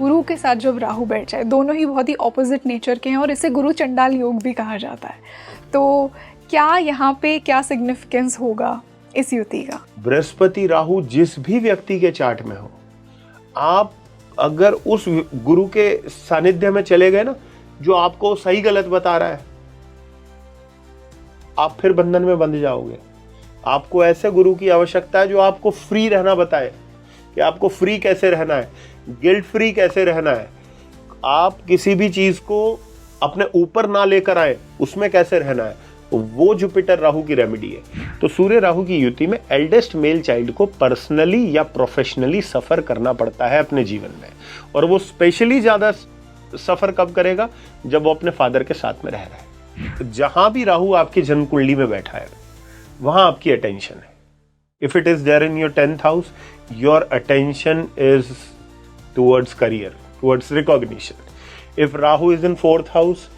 गुरु के साथ जब राहु बैठ जाए, दोनों ही बहुत ही ऑपोजिट नेचर के हैं और इसे गुरु चंडाल योग भी कहा जाता है, तो क्या यहाँ पे क्या सिग्निफिकेंस होगा इस युति का? बृहस्पति राहु जिस भी व्यक्ति के चार्ट में हो, आप अगर उस गुरु के सानिध्य में चले गए ना, जो आपको सही गलत बता रहा है, आप फिर बंधन में बंध जाओगे। आपको ऐसे गुरु की आवश्यकता है जो आपको फ्री रहना बताए कि आपको फ्री कैसे रहना है, गिल्ट फ्री कैसे रहना है, आप किसी भी चीज को अपने ऊपर ना लेकर आए, उसमें कैसे रहना है। तो वो जुपिटर राहु की रेमेडी है। तो सूर्य राहु की युति में एल्डेस्ट मेल चाइल्ड को पर्सनली या प्रोफेशनली सफर करना पड़ता है अपने जीवन में, और वो स्पेशली ज्यादा सफर कब करेगा, जब वो अपने फादर के साथ में रह रहा है। जहां भी राहु आपकी जन्म कुंडली में बैठा है, वहां आपकी अटेंशन है। If it is there in your 10th house, your attention is towards career, towards recognition. If Rahu is in 4th house,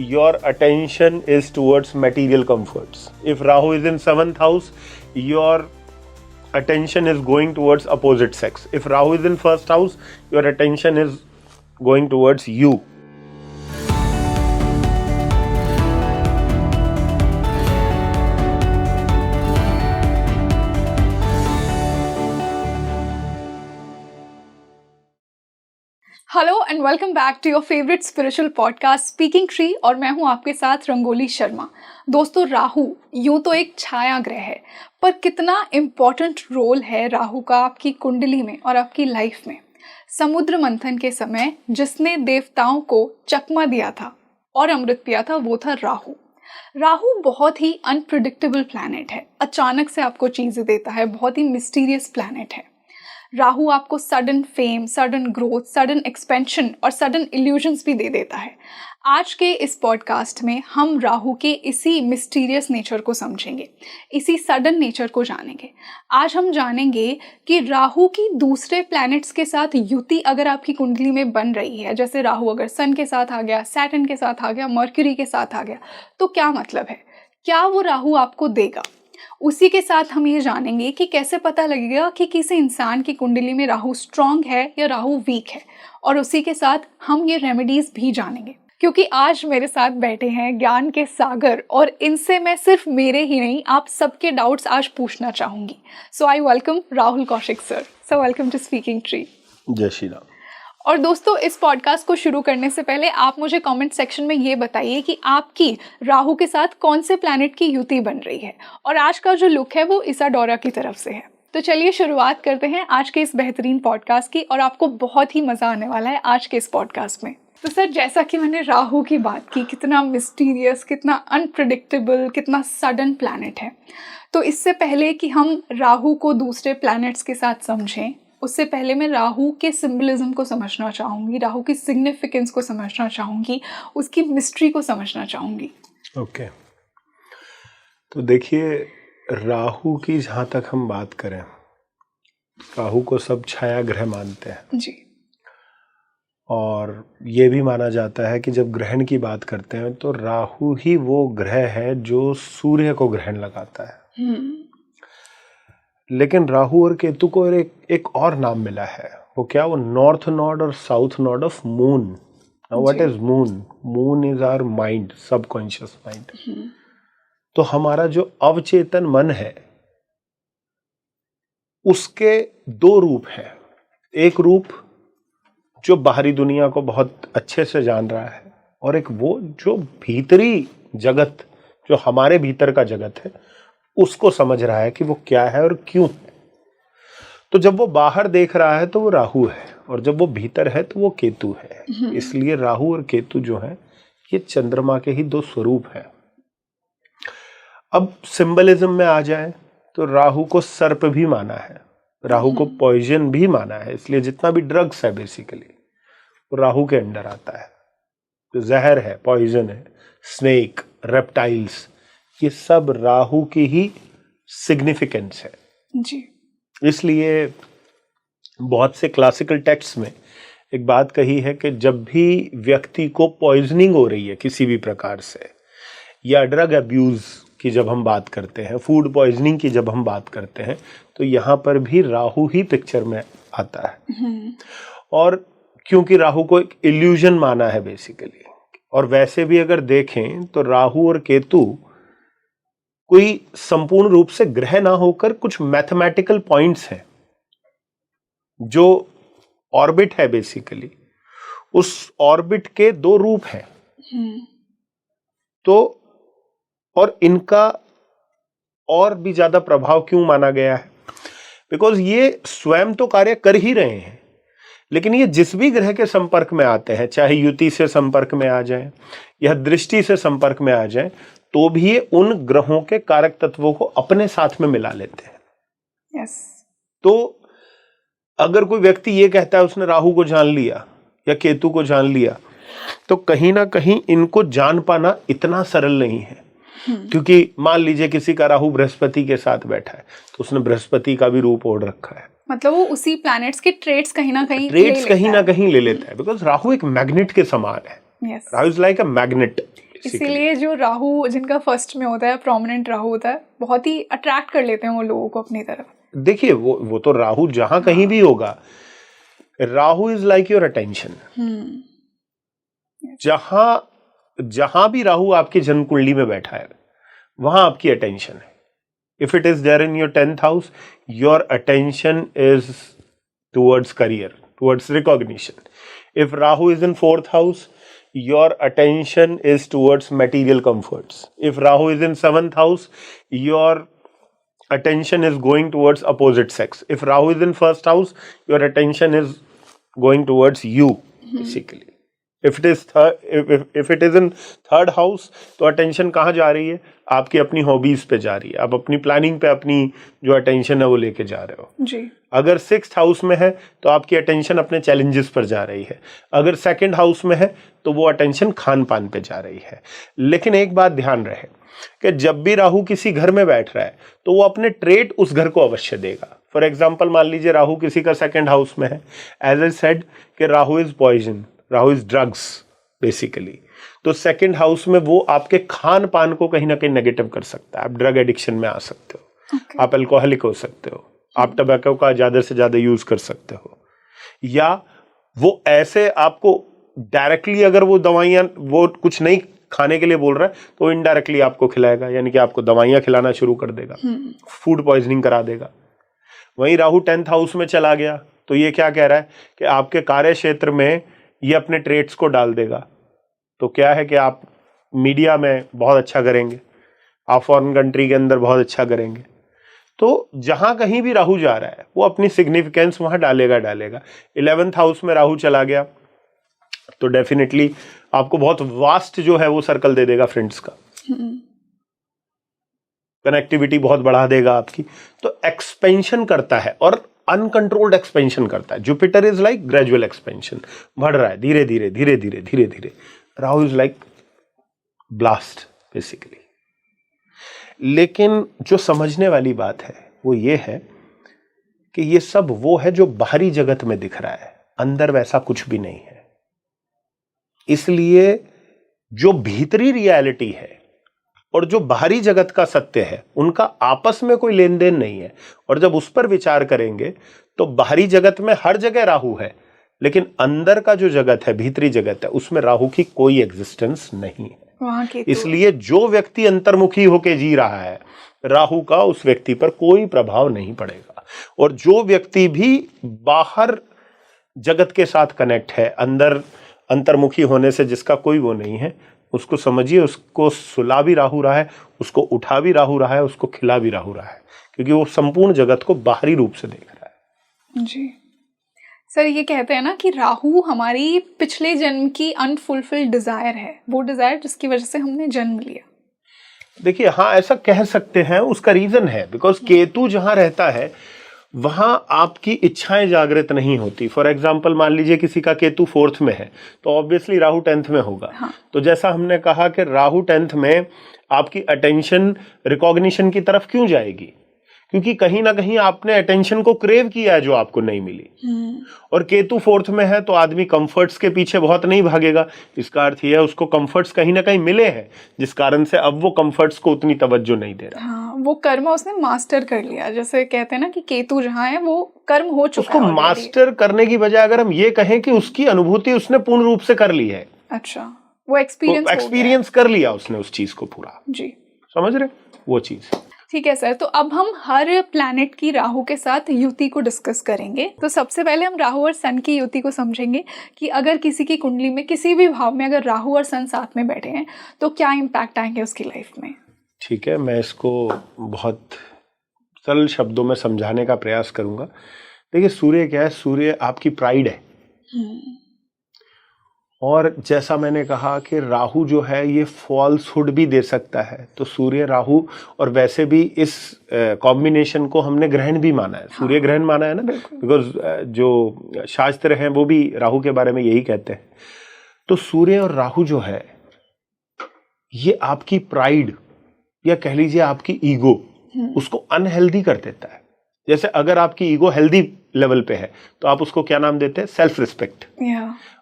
your attention is towards material comforts. If Rahu is in 7th house, your attention is going towards opposite sex. If Rahu is in 1st house, your attention is going towards you. Hello and welcome back to your favourite spiritual podcast speaking tree, और मैं हूं आपके साथ रंगोली शर्मा। दोस्तों, राहु यूं तो एक छाया ग्रह है, पर कितना इम्पोर्टेंट रोल है राहु का आपकी कुंडली में और आपकी लाइफ में। समुद्र मंथन के समय जिसने देवताओं को चकमा दिया था और अमृत पिया था, वो था राहु। राहु बहुत ही अनप्रिडिक्टेबल प्लैनेट है, अचानक से आपको चीजें देता है, बहुत ही मिस्टीरियस प्लैनेट है। राहु आपको sudden fame, sudden growth, sudden expansion और सडन इल्यूजन्स भी दे देता है। आज के इस पॉडकास्ट में हम राहु के इसी मिस्टीरियस नेचर को समझेंगे, इसी सडन नेचर को जानेंगे। आज हम जानेंगे कि राहु की दूसरे प्लैनेट्स के साथ युति अगर आपकी कुंडली में बन रही है, जैसे राहु अगर सन के साथ आ गया, सैटर्न के साथ आ गया, मर्क्यूरी के साथ आ गया, तो क्या मतलब है, क्या वो राहु आपको देगा। उसी के साथ हम ये जानेंगे कि कैसे पता लगेगा कि किसी इंसान की कुंडली में राहु स्ट्रांग है या राहु वीक है, और उसी के साथ हम ये रेमेडीज भी जानेंगे। क्योंकि आज मेरे साथ बैठे हैं ज्ञान के सागर, और इनसे मैं सिर्फ मेरे ही नहीं, आप सबके डाउट्स आज पूछना चाहूंगी। So I welcome Rahul Kaushik sir. So welcome to Speaking Tree. जय श्री राम। और दोस्तों, इस पॉडकास्ट को शुरू करने से पहले आप मुझे कमेंट सेक्शन में ये बताइए कि आपकी राहु के साथ कौन से प्लैनेट की युति बन रही है, और आज का जो लुक है वो इसाडोरा की तरफ से है। तो चलिए शुरुआत करते हैं आज के इस बेहतरीन पॉडकास्ट की, और आपको बहुत ही मजा आने वाला है आज के इस पॉडकास्ट में। तो सर, जैसा कि मैंने राहु की बात की, कितना मिस्टीरियस, कितना अनप्रिडिक्टेबल, कितना सडन प्लैनेट है, तो इससे पहले कि हम राहु को दूसरे प्लैनेट्स के साथ समझें, उससे पहले मैं राहु के सिंबलिज्म को समझना चाहूँगी, राहु की सिग्निफिकेंस को समझना चाहूँगी, उसकी मिस्ट्री को समझना चाहूँगी। ओके। तो देखिए, राहु की जहाँ तक हम बात करें, राहु को सब छाया ग्रह मानते हैं जी, और ये भी माना जाता है कि जब ग्रहण की बात करते हैं तो राहु ही वो ग्रह है जो सूर्य को ग्रहण लगाता है। लेकिन राहु और केतु को एक और नाम मिला है। वो क्या? वो नॉर्थ नोड और south node of moon. Now what is moon? Moon is our mind, subconscious mind. तो हमारा जो अवचेतन मन है, उसके दो रूप हैं। एक रूप जो बाहरी दुनिया को बहुत अच्छे से जान रहा है, और एक वो जो भीतरी जगत, जो हमारे भीतर का जगत है, उसको समझ रहा है कि वो क्या है और क्यों। तो जब वो बाहर देख रहा है तो वो राहु है, और जब वो भीतर है तो वो केतु है। इसलिए राहु और केतु जो है, ये चंद्रमा के ही दो स्वरूप हैं। अब सिंबलिज्म में आ जाए तो राहु को सर्प भी माना है, राहु को पॉइजन भी माना है। इसलिए जितना भी ड्रग्स है बेसिकली वो राहु के अंडर आता है। जो जहर है, पॉइजन है, स्नेक, रेप्टाइल्स, ये सब राहु की ही सिग्निफिकेंस है जी। इसलिए बहुत से क्लासिकल टेक्स्ट में एक बात कही है कि जब भी व्यक्ति को पॉइजनिंग हो रही है किसी भी प्रकार से, या ड्रग अब्यूज की जब हम बात करते हैं, फूड पॉइजनिंग की जब हम बात करते हैं, तो यहाँ पर भी राहु ही पिक्चर में आता है। और क्योंकि राहु को एक इल्यूजन माना है बेसिकली। और वैसे भी अगर देखें तो राहु और केतु कोई संपूर्ण रूप से ग्रह ना होकर कुछ मैथमेटिकल पॉइंट्स हैं जो ऑर्बिट है बेसिकली, उस ऑर्बिट के दो रूप हैं। तो और इनका और भी ज्यादा प्रभाव क्यों माना गया है? बिकॉज ये स्वयं तो कार्य कर ही रहे हैं, लेकिन ये जिस भी ग्रह के संपर्क में आते हैं, चाहे युति से संपर्क में आ जाएं या दृष्टि से संपर्क में आ जाएं, तो भी ये उन ग्रहों के कारक तत्वों को अपने साथ में मिला लेते हैं। yes. तो अगर कोई व्यक्ति ये कहता है उसने राहु को जान लिया या केतु को जान लिया, तो कहीं ना कहीं इनको जान पाना इतना सरल नहीं है। क्योंकि मान लीजिए किसी का राहु बृहस्पति के साथ बैठा है, तो उसने बृहस्पति का भी रूप ओढ़ रखा है, मतलब वो उसी प्लैनेट्स के ट्रेट्स कहीं ना कहीं ले लेता है। बिकॉज राहु एक मैग्नेट के समान है। yes. Rahu is like a magnet. इसीलिए जो राहु जिनका फर्स्ट में होता है, प्रोमिनेंट राहु होता है, बहुत ही अट्रैक्ट कर लेते हैं वो लोगों को अपनी तरफ। देखिए वो तो राहु जहां कहीं भी होगा, Rahu is like your attention. जहां भी राहु आपकी जन्म कुंडली में बैठा है, वहां आपकी अटेंशन है। If it is there in your 10th house, your attention is towards career, towards recognition. If Rahu is in 4th house, your attention is towards material comforts. If Rahu is in 7th house, your attention is going towards opposite sex. If Rahu is in 1st house, your attention is going towards you, basically. If it is in 3rd house, तो attention कहाँ जा रही है? आपकी अपनी hobbies पे जा रही है, आप अपनी planning पे अपनी जो attention है वो लेके जा रहे हो जी। अगर 6th हाउस में है तो आपकी अटेंशन अपने चैलेंजेस पर जा रही है। अगर 2nd हाउस में है तो वो अटेंशन खान पान पे जा रही है। लेकिन एक बात ध्यान रहे कि जब भी राहु किसी घर में बैठ रहा है तो वो अपने ट्रेट उस घर को अवश्य देगा। फॉर एग्जाम्पल मान लीजिए राहु किसी का 2nd हाउस में है, एज आई सेड कि Rahu is poison, Rahu is drugs basically. तो 2nd हाउस में वो आपके खान पान को कहीं ना कहीं नेगेटिव कर सकता है। आप ड्रग एडिक्शन में आ सकते हो, आप अल्कोहलिक हो सकते हो, आप टबैको का ज्यादा से ज्यादा यूज कर सकते हो, या वो ऐसे आपको डायरेक्टली अगर वो दवाइयां वो कुछ नहीं खाने के लिए बोल रहा है तो इनडायरेक्टली आपको खिलाएगा, यानी कि आपको दवाइयां खिलाना शुरू कर देगा, फूड पॉइजनिंग करा देगा। वहीं राहु 10th हाउस में चला गया तो ये क्या कह रहा है कि आपके कार्य क्षेत्र में ये अपने ट्रेट्स को डाल देगा। तो क्या है कि आप मीडिया में बहुत अच्छा करेंगे, आप फॉरेन कंट्री के अंदर बहुत अच्छा करेंगे। तो जहां कहीं भी राहु जा रहा है वो अपनी सिग्निफिकेंस वहां डालेगा। 11th हाउस में राहु चला गया तो डेफिनेटली आपको बहुत वास्ट जो है वो सर्कल दे देगा फ्रेंड्स का, कनेक्टिविटी बहुत बढ़ा देगा आपकी। तो एक्सपेंशन करता है और अनकंट्रोल्ड एक्सपेंशन करता है। Jupiter is like gradual expansion, बढ़ रहा है धीरे धीरे धीरे धीरे धीरे धीरे। Rahu is like blast basically. लेकिन जो समझने वाली बात है वो ये है कि ये सब वो है जो बाहरी जगत में दिख रहा है, अंदर वैसा कुछ भी नहीं है। इसलिए जो भीतरी रियलिटी है और जो बाहरी जगत का सत्य है उनका आपस में कोई लेन देन नहीं है। और जब उस पर विचार करेंगे तो बाहरी जगत में हर जगह राहु है, लेकिन अंदर का जो जगत है, भीतरी जगत है, उसमें राहु की कोई एग्जिस्टेंस नहीं है। इसलिए जो व्यक्ति अंतर्मुखी होके जी रहा है, राहु का उस व्यक्ति पर कोई प्रभाव नहीं पड़ेगा। और जो व्यक्ति भी बाहर जगत के साथ कनेक्ट है, अंदर अंतर्मुखी होने से जिसका कोई वो नहीं है, उसको समझिए उसको सुला भी राहु रहा है, उसको उठा भी राहु रहा है, उसको खिला भी राहु रहा है, क्योंकि वो संपूर्ण जगत को बाहरी रूप से देख रहा है। जी सर, ये कहते हैं ना कि राहु हमारी पिछले जन्म की अनफुलफिल्ड डिजायर है, वो डिजायर जिसकी वजह से हमने जन्म लिया। देखिए हाँ, ऐसा कह सकते हैं। उसका रीजन है बिकॉज केतु जहां रहता है वहां आपकी इच्छाएं जागृत नहीं होती। फॉर एग्जाम्पल मान लीजिए किसी का केतु 4th में है तो ऑब्वियसली राहु 10th में होगा। हाँ। तो जैसा हमने कहा कि राहु 10th में आपकी अटेंशन रिकॉग्निशन की तरफ क्यों जाएगी, क्योंकि कहीं ना कहीं आपने अटेंशन को क्रेव किया है जो आपको नहीं मिली। और केतु फोर्थ में है तो आदमी कंफर्ट्स के पीछे बहुत नहीं भागेगा। इसका अर्थ यह है उसको कंफर्ट्स कहीं ना कहीं मिले हैं, जिस कारण से अब वो कंफर्ट्स को उतनी तवज्जो नहीं दे रहा। हाँ, वो कर्म उसने मास्टर कर लिया, जैसे कहते हैं ना कि केतु जहाँ है वो कर्म हो चुका उसको है already। मास्टर करने की बजाय अगर हम ये कहें कि उसकी अनुभूति उसने पूर्ण रूप से कर ली है। अच्छा, वो एक्सपीरियंस कर लिया उसने उस चीज को पूरा। जी, समझ रहे वो चीज। ठीक है सर। तो अब हम हर प्लैनेट की राहु के साथ युति को डिस्कस करेंगे। तो सबसे पहले हम राहु और सन की युति को समझेंगे कि अगर किसी की कुंडली में किसी भी भाव में अगर राहु और सन साथ में बैठे हैं तो क्या इम्पैक्ट आएंगे उसकी लाइफ में। ठीक है, मैं इसको बहुत सरल शब्दों में समझाने का प्रयास करूंगा। देखिए, सूर्य क्या है? सूर्य आपकी प्राइड है। और जैसा मैंने कहा कि राहु जो है ये फॉल्सहुड भी दे सकता है, तो सूर्य राहु, और वैसे भी इस कॉम्बिनेशन को हमने ग्रहण भी माना है, सूर्य ग्रहण माना है ना, बिकॉज जो शास्त्र हैं वो भी राहु के बारे में यही कहते हैं। तो सूर्य और राहु जो है ये आपकी प्राइड या कह लीजिए आपकी ईगो, उसको अनहेल्दी कर देता है। जैसे अगर आपकी ईगो हेल्दी लेवल पे है तो आप उसको क्या नाम देते हैं? Self respect.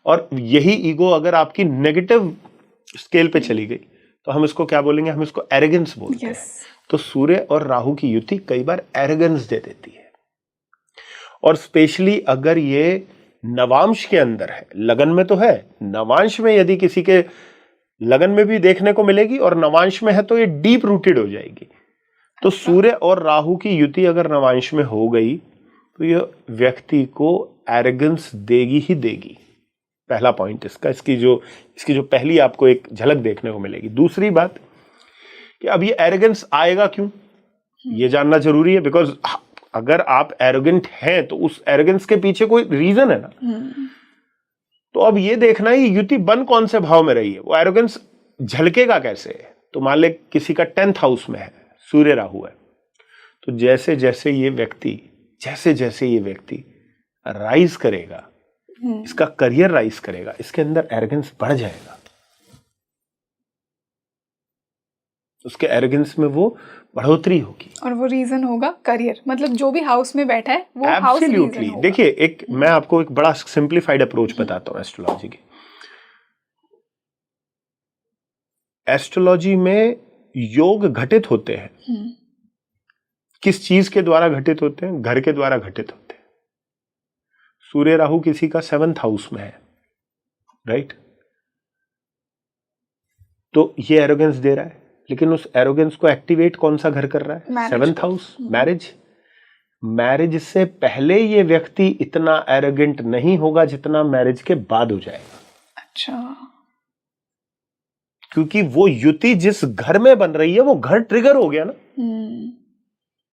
और यही ईगो अगर आपकी नेगेटिव स्केल पे चली गई तो हम इसको क्या बोलेंगे? हम इसको एरोगेंस बोलते हैं। तो सूर्य और राहु की युति कई बार एरोगेंस दे देती है। और स्पेशली अगर ये नवांश के अंदर है, लगन में तो है, नवांश में यदि किसी के लगन में भी देखने को मिलेगी और नवांश में है तो ये डीप रूटेड हो जाएगी। तो सूर्य और राहु की युति अगर नवांश में हो गई तो ये व्यक्ति को एरोगेंस देगी ही देगी। पहला पॉइंट इसका, इसकी जो पहली आपको एक झलक देखने को मिलेगी। दूसरी बात कि अब ये एरोगेंस आएगा क्यों, ये जानना जरूरी है। बिकॉज अगर आप एरोगेंट हैं तो उस एरोगेंस के पीछे कोई रीजन है ना। तो अब ये देखना ही युति बन कौन से भाव में रही है, वो एरोगेंस झलकेगा कैसे। तो मान ले किसी का 10th हाउस में है, सूर्य राहु है, तो जैसे जैसे ये व्यक्ति राइज करेगा, इसका करियर राइज करेगा, इसके अंदर एरोगेंस बढ़ जाएगा। उसके एरोगेंस में वो बढ़ोतरी होगी और वो रीजन होगा करियर, मतलब जो भी हाउस में बैठा है वो हाउस रीजन होगा। देखिए, मैं आपको एक बड़ा सिंप्लीफाइड अप्रोच बताता हूं एस्ट्रोलॉजी की। एस्ट्रोलॉजी में योग घटित होते हैं। किस चीज के द्वारा घटित होते हैं? घर के द्वारा घटित होते हैं। सूर्य राहु किसी का 7th हाउस में है, राइट? तो ये एरोगेंस दे रहा है, लेकिन उस एरोगेंस को एक्टिवेट कौन सा घर कर रहा है? 7th हाउस, मैरिज से पहले ये व्यक्ति इतना एरोगेंट नहीं होगा जितना मैरिज के बाद हो जाएगा। अच्छा, क्योंकि वो युति जिस घर में बन रही है वो घर ट्रिगर हो गया ना।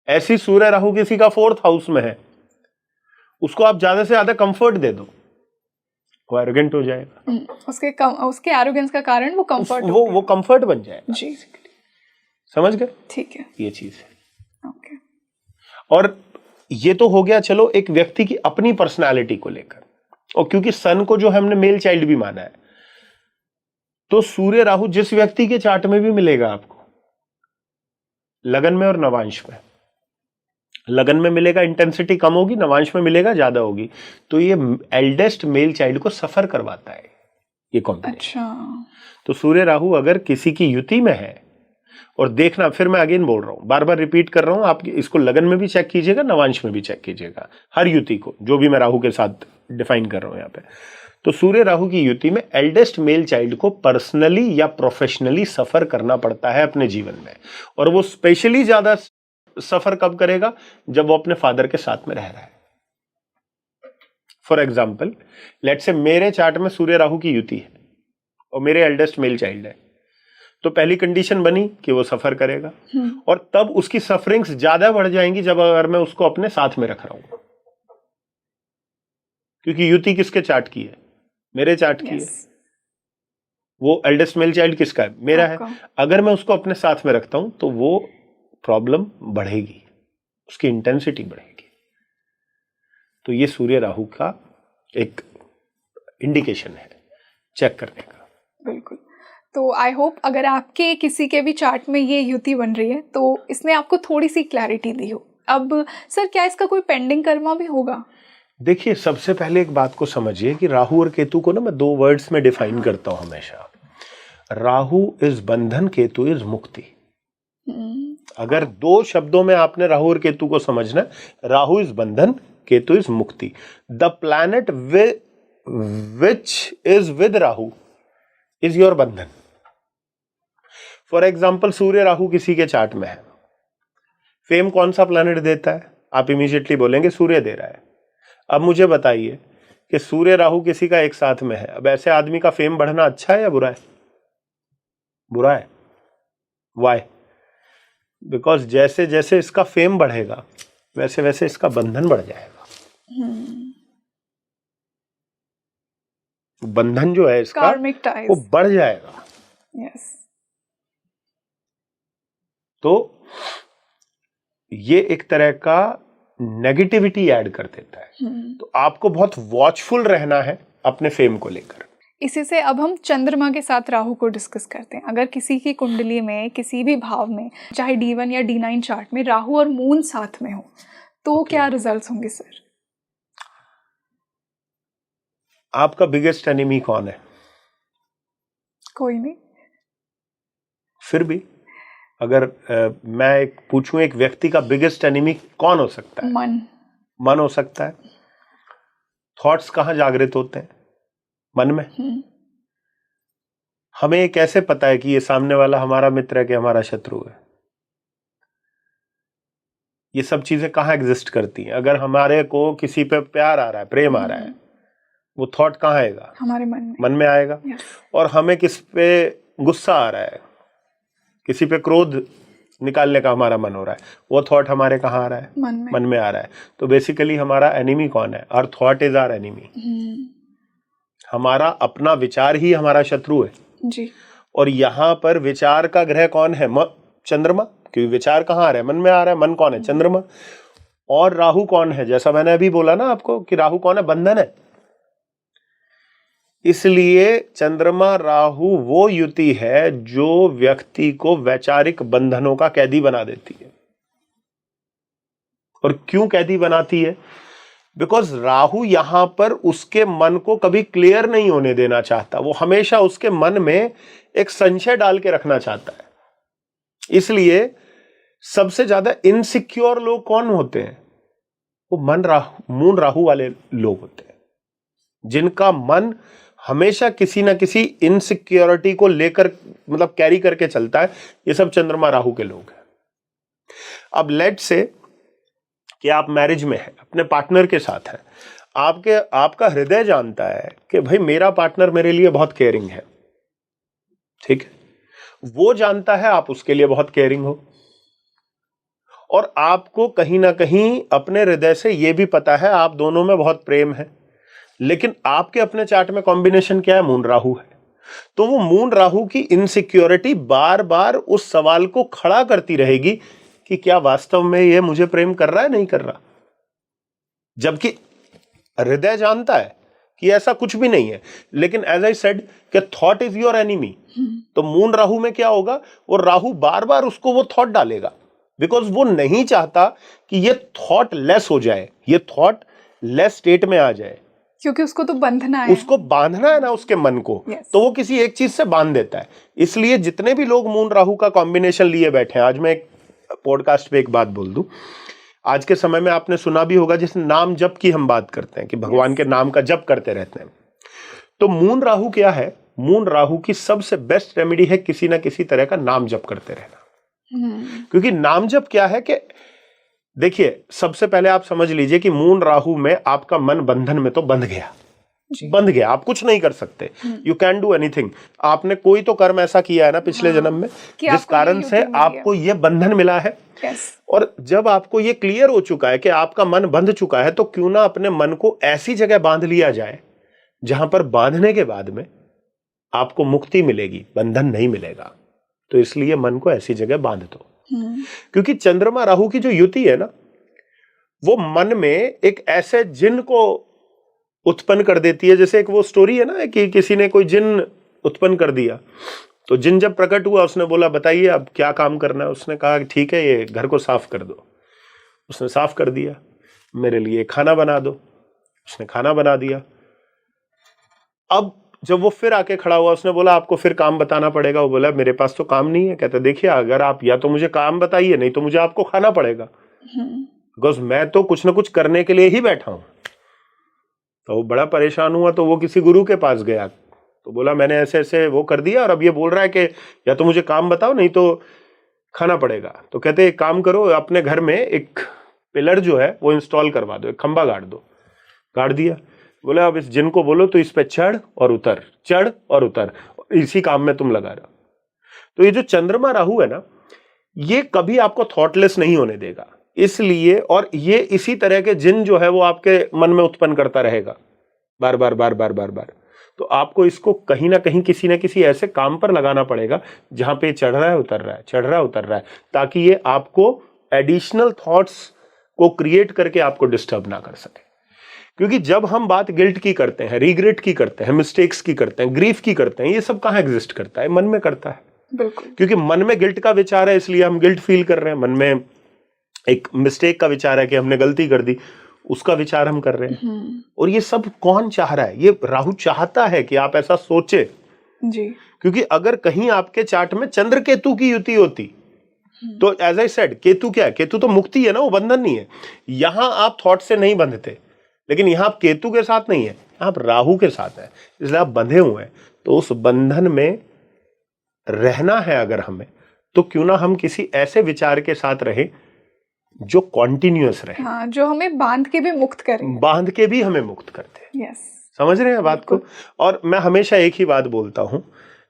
ऐसी सूर्य राहु किसी का 4th हाउस में है, उसको आप ज्यादा से ज्यादा कंफर्ट दे दो, वो एरोगेंट हो जाएगा। उसके एरोगेंस का कारण वो कंफर्ट वो कंफर्ट बन जाएगा। जी, समझ गए? ठीक है, ये चीज है। ओके। और ये तो हो गया चलो एक व्यक्ति की अपनी पर्सनालिटी को लेकर। और क्योंकि सन को जो हमने मेल चाइल्ड भी माना है, तो सूर्य राहु जिस व्यक्ति के चार्ट में भी मिलेगा आपको, लगन में और नवांश में, लगन में मिलेगा इंटेंसिटी कम होगी, नवांश में मिलेगा ज्यादा होगी, तो ये एल्डेस्ट मेल चाइल्ड को सफर करवाता है ये कॉम्बिनेशन। अच्छा, तो सूर्य राहु अगर किसी की युति में है, और देखना, फिर मैं अगेन बोल रहा हूं, बार बार रिपीट कर रहा हूं, आप इसको लगन में भी चेक कीजिएगा, नवांश में भी चेक कीजिएगा, हर युति को, जो भी मैं राहु के साथ डिफाइन कर रहा हूं यहां पे। तो सूर्य राहु की युति में एल्डेस्ट मेल चाइल्ड को पर्सनली या प्रोफेशनली सफर करना पड़ता है अपने जीवन में। और वो स्पेशली ज्यादा सफर कब करेगा? जब वो अपने फादर के साथ में रह रहा है। फॉर एग्जाम्पल, लेट से मेरे चार्ट में सूर्य राहु की युति है और मेरे एल्डेस्ट मेल चाइल्ड है, तो पहली कंडीशन बनी कि वो सफर करेगा। और तब उसकी सफरिंग्स ज्यादा बढ़ जाएंगी जब अगर मैं उसको अपने साथ में रख रहा हूं, क्योंकि युति किसके चार्ट की है? मेरे चार्ट की है। वो एल्डेस्ट मेल चाइल्ड किसका है? मेरा है। अगर मैं उसको अपने साथ में रखता हूं तो वो प्रॉब्लम बढ़ेगी, उसकी इंटेंसिटी बढ़ेगी। तो ये सूर्य राहु का एक इंडिकेशन है चेक करने का। बिल्कुल। तो आई होप अगर आपके किसी के भी चार्ट में ये युति बन रही है तो इसने आपको थोड़ी सी क्लैरिटी दी हो अब सर क्या इसका कोई पेंडिंग कर्मा भी होगा? देखिए, सबसे पहले एक बात को समझिए कि राहु और केतु को ना मैं 2 वर्ड्स में डिफाइन करता हूं हमेशा। राहु इज बंधन, केतु इज मुक्ति। अगर 2 शब्दों में आपने राहु और केतु को समझना है, राहु इज बंधन, केतु इज मुक्ति। The planet which is with Rahu is your बंधन। फॉर एग्जाम्पल, सूर्य राहु किसी के चार्ट में है, फेम कौन सा प्लैनेट देता है? आप इमीडिएटली बोलेंगे सूर्य दे रहा है। अब मुझे बताइए कि सूर्य राहु किसी का एक साथ में है, अब ऐसे आदमी का फेम बढ़ना अच्छा है या बुरा है? बुरा है। वाई? बिकॉज जैसे जैसे इसका फेम बढ़ेगा वैसे वैसे इसका बंधन बढ़ जाएगा। बंधन जो है इसका वो बढ़ जाएगा। yes. तो ये एक तरह का नेगेटिविटी ऐड कर देता है। तो आपको बहुत वॉचफुल रहना है अपने फेम को लेकर। इसी से अब हम चंद्रमा के साथ राहु को डिस्कस करते हैं। अगर किसी की कुंडली में किसी भी भाव में, चाहे D1 या D9 चार्ट में राहु और मून साथ में हो, तो क्या रिजल्ट्स होंगे सर? आपका बिगेस्ट एनिमी कौन है? कोई नहीं। फिर भी अगर मैं एक पूछूं, एक व्यक्ति का बिगेस्ट एनिमी कौन हो सकता है? मन हो सकता है। थॉट्स कहां जागृत होते हैं? मन में। हमें ये कैसे पता है कि ये सामने वाला हमारा मित्र है कि हमारा शत्रु है? ये सब चीजें कहां एग्जिस्ट करती हैं? अगर हमारे को किसी पे प्यार आ रहा है, प्रेम आ रहा है, वो थॉट कहां आएगा? हमारे मन में आएगा। और हमें किस पे गुस्सा आ रहा है, किसी पे क्रोध निकालने का हमारा मन हो रहा है, वो थॉट हमारे कहाँ आ रहा है? मन में आ रहा है। तो बेसिकली हमारा एनिमी कौन है? Our thought is our enemy. हमारा अपना विचार ही हमारा शत्रु है जी। और यहाँ पर विचार का ग्रह कौन है? चंद्रमा। क्योंकि विचार कहाँ आ रहा है? मन में आ रहा है। मन कौन है? चंद्रमा। और राहु कौन है? जैसा मैंने अभी बोला ना आपको कि राहु कौन है? बंधन है। इसलिए चंद्रमा राहु वो युति है जो व्यक्ति को वैचारिक बंधनों का कैदी बना देती है। और क्यों कैदी बनाती है? बिकॉज राहु यहां पर उसके मन को कभी क्लियर नहीं होने देना चाहता। वो हमेशा उसके मन में एक संशय डाल के रखना चाहता है। इसलिए सबसे ज्यादा इनसिक्योर लोग कौन होते हैं? वो मून राहु वाले लोग होते हैं, जिनका मन हमेशा किसी ना किसी इनसिक्योरिटी को लेकर मतलब कैरी करके चलता है। ये सब चंद्रमा राहु के लोग हैं। अब लेट से कि आप मैरिज में हैं, अपने पार्टनर के साथ हैं, आपका हृदय जानता है कि भाई मेरा पार्टनर मेरे लिए बहुत केयरिंग है, ठीक है। वो जानता है आप उसके लिए बहुत केयरिंग हो, और आपको कहीं ना कहीं अपने हृदय से यह भी पता है आप दोनों में बहुत प्रेम है। लेकिन आपके अपने चार्ट में कॉम्बिनेशन क्या है? मून राहु है। तो वो मून राहु की इनसिक्योरिटी बार बार उस सवाल को खड़ा करती रहेगी कि क्या वास्तव में ये मुझे प्रेम कर रहा है, नहीं कर रहा। जबकि हृदय जानता है कि ऐसा कुछ भी नहीं है। लेकिन एज आई सेड कि थॉट इज योर एनिमी। तो मून राहु में क्या होगा? वो राहु बार बार उसको वो थॉट डालेगा, बिकॉज वो नहीं चाहता कि ये थॉट लेस हो जाए, ये थॉट लेस स्टेट में आ जाए, क्योंकि उसको तो बंधना है, उसको बांधना है ना उसके मन को। तो वो किसी एक चीज से बांध देता है। इसलिए जितने भी लोग मून राहु का कॉम्बिनेशन लिए बैठे हैं, आज मैं एक पॉडकास्ट पे एक बात बोल दूं, आज के समय में आपने सुना भी होगा जिस नाम जप की हम बात करते हैं कि भगवान के नाम का जप करते रहते हैं। तो मून राहु क्या है? मून राहु की सबसे बेस्ट रेमेडी है किसी ना किसी तरह का नाम जप करते रहना। क्योंकि नाम जप क्या है कि देखिए, सबसे पहले आप समझ लीजिए कि मून राहु में आपका मन बंधन में तो बंध गया, आप कुछ नहीं कर सकते। You can do anything. आपने कोई तो कर्म ऐसा किया है ना पिछले जन्म में जिस कारण से आपको ये बंधन मिला है। और जब आपको ये क्लियर हो चुका है कि आपका मन बंध चुका है, तो क्यों ना अपने मन को ऐसी जगह बांध लिया जाए जहां पर बांधने के बाद में आपको मुक्ति मिलेगी, बंधन नहीं मिलेगा। तो इसलिए मन को ऐसी जगह बांध दो। क्योंकि चंद्रमा राहु की जो युति है ना, वो मन में एक ऐसे जिन को उत्पन्न कर देती है। जैसे एक वो स्टोरी है ना कि किसी ने कोई जिन उत्पन्न कर दिया, तो जिन जब प्रकट हुआ उसने बोला बताइए अब क्या काम करना है। उसने कहा ठीक है, ये घर को साफ कर दो। उसने साफ कर दिया। मेरे लिए खाना बना दो, उसने खाना बना दिया। अब जब वो फिर आके खड़ा हुआ, उसने बोला आपको फिर काम बताना पड़ेगा। वो बोला मेरे पास तो काम नहीं है। कहता देखिए अगर आप या तो मुझे काम बताइए, नहीं तो मुझे आपको खाना पड़ेगा, बिकॉज मैं तो कुछ ना कुछ करने के लिए ही बैठा हूं। तो वो बड़ा परेशान हुआ, तो वो किसी गुरु के पास गया, तो बोला मैंने ऐसे ऐसे वो कर दिया और अब ये बोल रहा है कि या तो मुझे काम बताओ नहीं तो खाना पड़ेगा। तो कहते एक काम करो, अपने घर में एक पिलर जो है वो इंस्टॉल करवा दो, एक खंबा गाड़ दो। गाड़ दिया। बोला अब इस जिन को बोलो तो इस पे चढ़ और उतर, चढ़ और उतर, इसी काम में तुम लगा रहो। तो ये जो चंद्रमा राहु है ना, ये कभी आपको थॉटलेस नहीं होने देगा, इसलिए, और ये इसी तरह के जिन जो है वो आपके मन में उत्पन्न करता रहेगा बार बार बार बार बार बार। तो आपको इसको कहीं ना कहीं किसी ना किसी ऐसे काम पर लगाना पड़ेगा जहां पे चढ़ रहा है उतर रहा है, चढ़ रहा है उतर रहा है, ताकि ये आपको एडिशनल थॉट्स को क्रिएट करके आपको डिस्टर्ब ना कर सके। क्योंकि जब हम बात गिल्ट की करते हैं, रिग्रेट की करते हैं, मिस्टेक्स की करते हैं, ग्रीफ की करते हैं, ये सब कहां एग्जिस्ट करता है? मन में करता है। बिल्कुल। क्योंकि मन में गिल्ट का विचार है, इसलिए हम गिल्ट फील कर रहे हैं। मन में एक मिस्टेक का विचार है कि हमने गलती कर दी, उसका विचार हम कर रहे हैं। और ये सब कौन चाह रहा है? ये राहु चाहता है कि आप ऐसा सोचे जी। क्योंकि अगर कहीं आपके चार्ट में चंद्र केतु की युति होती तो एज आई सेड, केतु क्या है? केतु तो मुक्ति है ना, वो बंधन नहीं है। यहां आप थॉट से नहीं बंधते, लेकिन यहां आप केतु के साथ नहीं है, आप राहु के साथ है, इसलिए आप बंधे हुए हैं। तो उस बंधन में रहना है अगर हमें, तो क्यों ना हम किसी ऐसे विचार के साथ रहें जो कॉन्टिन्यूअस रहे। हाँ, जो हमें बांध के भी मुक्त करे, बांध के भी हमें मुक्त करते हैं। यस। समझ रहे हैं बात को? और मैं हमेशा एक ही बात बोलता हूं,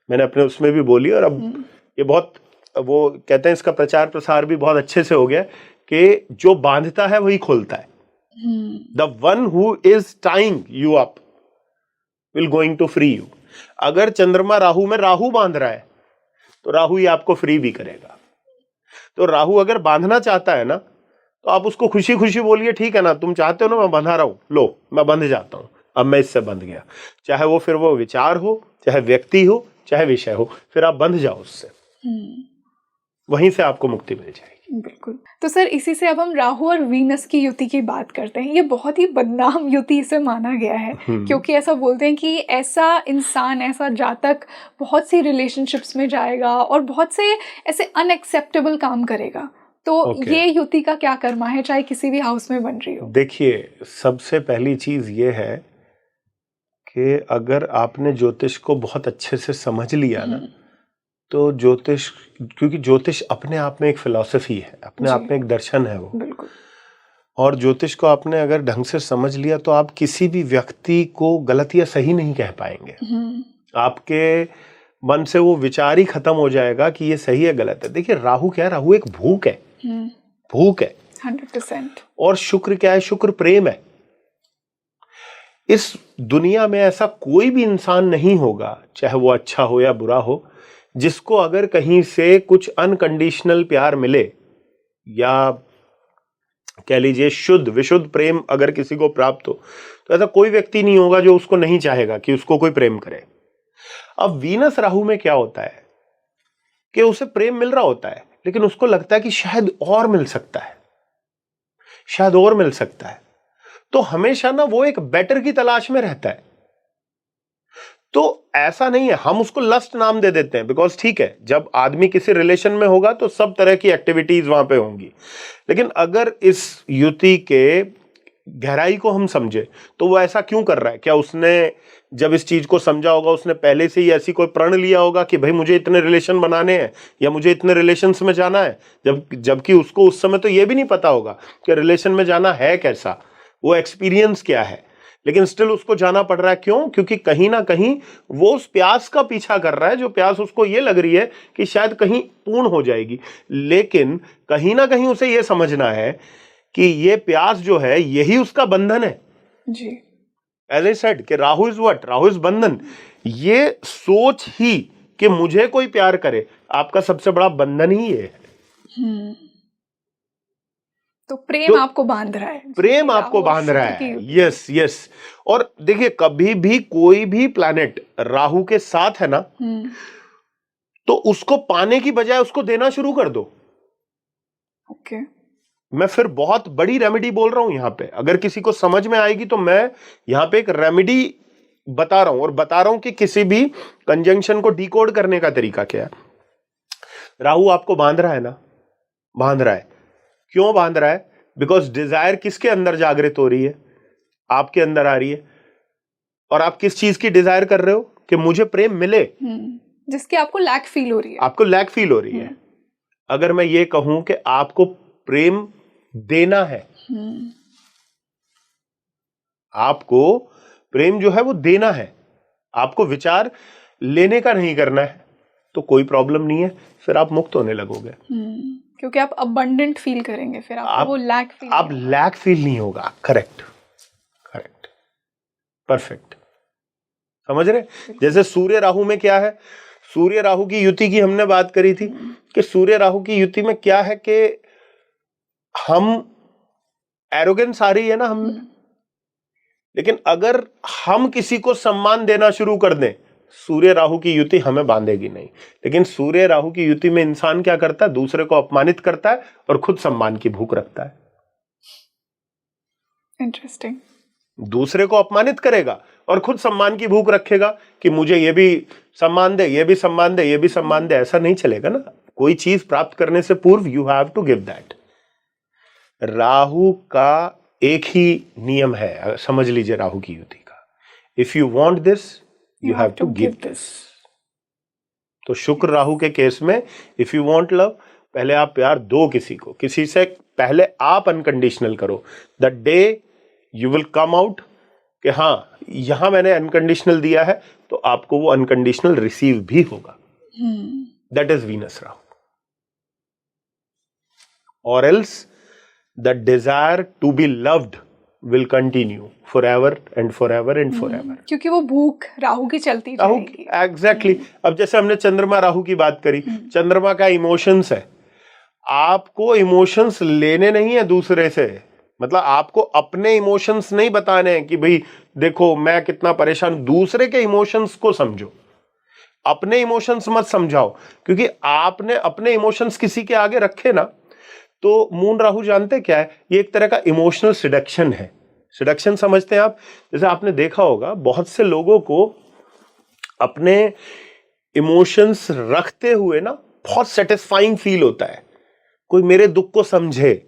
मैंने अपने उसमें भी बोली, और अब ये बहुत, वो कहते हैं इसका प्रचार प्रसार भी बहुत अच्छे से हो गया कि जो बांधता है वही खोलता है। The one who is tying you up will going to free you. अगर चंद्रमा राहु में राहु बांध रहा है तो राहु ही आपको फ्री भी करेगा। तो राहु अगर बांधना चाहता है ना, तो आप उसको खुशी खुशी बोलिए ठीक है ना, तुम चाहते हो ना मैं बंधा रहा हूं, लो मैं बंध जाता हूं, अब मैं इससे बंध गया। चाहे वो फिर वो विचार हो, चाहे व्यक्ति हो, चाहे विषय हो, फिर आप बंध जाओ उससे, वहीं से आपको मुक्ति मिल जाएगी। बिल्कुल। तो सर इसी से अब हम राहु और वीनस की युति की बात करते हैं। ये बहुत ही बदनाम युति इसे माना गया है, क्योंकि ऐसा बोलते हैं कि ऐसा इंसान, ऐसा जातक बहुत सी रिलेशनशिप्स में जाएगा और बहुत से ऐसे अनएक्सेप्टेबल काम करेगा। तो ये युति का क्या कर्मा है, चाहे किसी भी हाउस में बन रही हो? देखिए, सबसे पहली चीज ये है कि अगर आपने ज्योतिष को बहुत अच्छे से समझ लिया ना, तो ज्योतिष, क्योंकि ज्योतिष अपने आप में एक फिलॉसफी है, अपने आप में एक दर्शन है वो। बिल्कुल। और ज्योतिष को आपने अगर ढंग से समझ लिया तो आप किसी भी व्यक्ति को गलत या सही नहीं कह पाएंगे। आपके मन से वो विचार ही खत्म हो जाएगा कि ये सही है गलत है। देखिए राहु क्या है? राहु एक भूख है, भूख है 100%। और शुक्र क्या है? शुक्र प्रेम है। इस दुनिया में ऐसा कोई भी इंसान नहीं होगा, चाहे वो अच्छा हो या बुरा हो, जिसको अगर कहीं से कुछ अनकंडीशनल प्यार मिले, या कह लीजिए शुद्ध विशुद्ध प्रेम अगर किसी को प्राप्त हो, तो ऐसा कोई व्यक्ति नहीं होगा जो उसको नहीं चाहेगा कि उसको कोई प्रेम करे। अब वीनस राहु में क्या होता है कि उसे प्रेम मिल रहा होता है, लेकिन उसको लगता है कि शायद और मिल सकता है, शायद और मिल सकता है। तो हमेशा ना वो एक बेटर की तलाश में रहता है। तो ऐसा नहीं है, हम उसको लस्ट नाम दे देते हैं, बिकॉज ठीक है जब आदमी किसी रिलेशन में होगा तो सब तरह की एक्टिविटीज वहां पे होंगी, लेकिन अगर इस युति के गहराई को हम समझे तो वो ऐसा क्यों कर रहा है? क्या उसने जब इस चीज को समझा होगा, उसने पहले से ही ऐसी कोई प्रण लिया होगा कि भाई मुझे इतने रिलेशन बनाने हैं या मुझे इतने रिलेशंस में जाना है, जबकि उसको उस समय तो ये भी नहीं पता होगा कि रिलेशन में जाना है कैसा, वो एक्सपीरियंस क्या है, लेकिन स्टिल उसको जाना पड़ रहा है। क्यों? क्योंकि कहीं ना कहीं वो उस प्यास का पीछा कर रहा है, जो प्यास उसको ये लग रही है कि शायद कहीं पूर्ण हो जाएगी, लेकिन कहीं ना कहीं उसे ये समझना है कि ये प्यास जो है यही उसका बंधन है जी। एज आई सेड कि Rahu is what? Rahu is बंधन। ये सोच ही कि मुझे कोई प्यार करे, आपका सबसे बड़ा बंधन ही ये है। तो प्रेम आपको बांध रहा है, प्रेम आपको बांध रहा है। Yes yes. और देखिए कभी भी कोई भी प्लैनेट राहु के साथ है ना, तो उसको पाने की बजाय उसको देना शुरू कर दो। ओके। मैं फिर बहुत बड़ी रेमेडी बोल रहा हूं यहां पे, अगर किसी को समझ में आएगी तो मैं यहां पे एक रेमेडी बता रहा हूं, और बता रहा हूं कि किसी भी कंजंक्शन को डिकोड करने का तरीका क्या है। राहु आपको बांध रहा है ना, बांध रहा है। क्यों बांध रहा है? बिकॉज डिजायर किसके अंदर जागृत हो रही है? आपके अंदर आ रही है। और आप किस चीज की डिजायर कर रहे हो? कि मुझे प्रेम मिले, जिसकी आपको लैक फील हो रही है। आपको लैक फील हो रही है। अगर मैं ये कहूं कि आपको प्रेम देना है, आपको प्रेम जो है वो देना है, आपको विचार लेने का नहीं करना है, तो कोई प्रॉब्लम नहीं है, फिर आप मुक्त होने लगोगे। क्योंकि आप अबंडेंट फील करेंगे, फिर आपको वो लैक फील, आप लैक फील नहीं होगा। करेक्ट, करेक्ट, परफेक्ट, समझ रहे? जैसे सूर्य राहु में क्या है, सूर्य राहु की युति की हमने बात करी थी कि सूर्य राहु की युति में क्या है कि हम एरोगेंस आ रही है ना हमें, लेकिन अगर हम किसी को सम्मान देना शुरू कर दें, सूर्य राहु की युति हमें बांधेगी नहीं। लेकिन सूर्य राहु की युति में इंसान क्या करता है? दूसरे को अपमानित करता है और खुद सम्मान की भूख रखता है। इंटरेस्टिंग। दूसरे को अपमानित करेगा और खुद सम्मान की भूख रखेगा कि मुझे ये भी सम्मान दे, ये भी सम्मान दे, ये भी सम्मान दे। ऐसा नहीं चलेगा ना। कोई चीज प्राप्त करने से पूर्व you have to give that. Rahu का एक ही नियम है, समझ लीजिए राहु की युति का, if you want this you have to give this. तो शुक्र राहु के केस में इफ यू वांट लव, पहले आप प्यार दो किसी को, किसी से पहले आप अनकंडीशनल करो। The day you will come out कि हाँ यहां मैंने अनकंडीशनल दिया है, तो आपको वो अनकंडीशनल रिसीव भी होगा। That is Venus Rahu. और else the desire to be loved will continue forever and forever and forever। क्योंकि वो भूख राहु की चलती रहेगी। एग्जैक्टली। अब जैसे हमने चंद्रमा राहु की बात करी, चंद्रमा का इमोशंस है, आपको इमोशंस लेने नहीं है दूसरे से, मतलब आपको अपने इमोशंस नहीं बताने हैं कि भाई देखो मैं कितना परेशान। दूसरे के इमोशंस को समझो, अपने इमोशंस मत समझाओ, क्योंकि आपने अपने इमोशंस किसी के आगे रखे ना, तो मून राहु जानते क्या है? ये एक तरह का इमोशनल सिडक्शन है। सिडक्शन समझते हैं आप? जैसे आपने देखा होगा बहुत से लोगों को अपने इमोशंस रखते हुए ना बहुत सेटिस्फाइंग फील होता है, कोई मेरे दुख को समझे।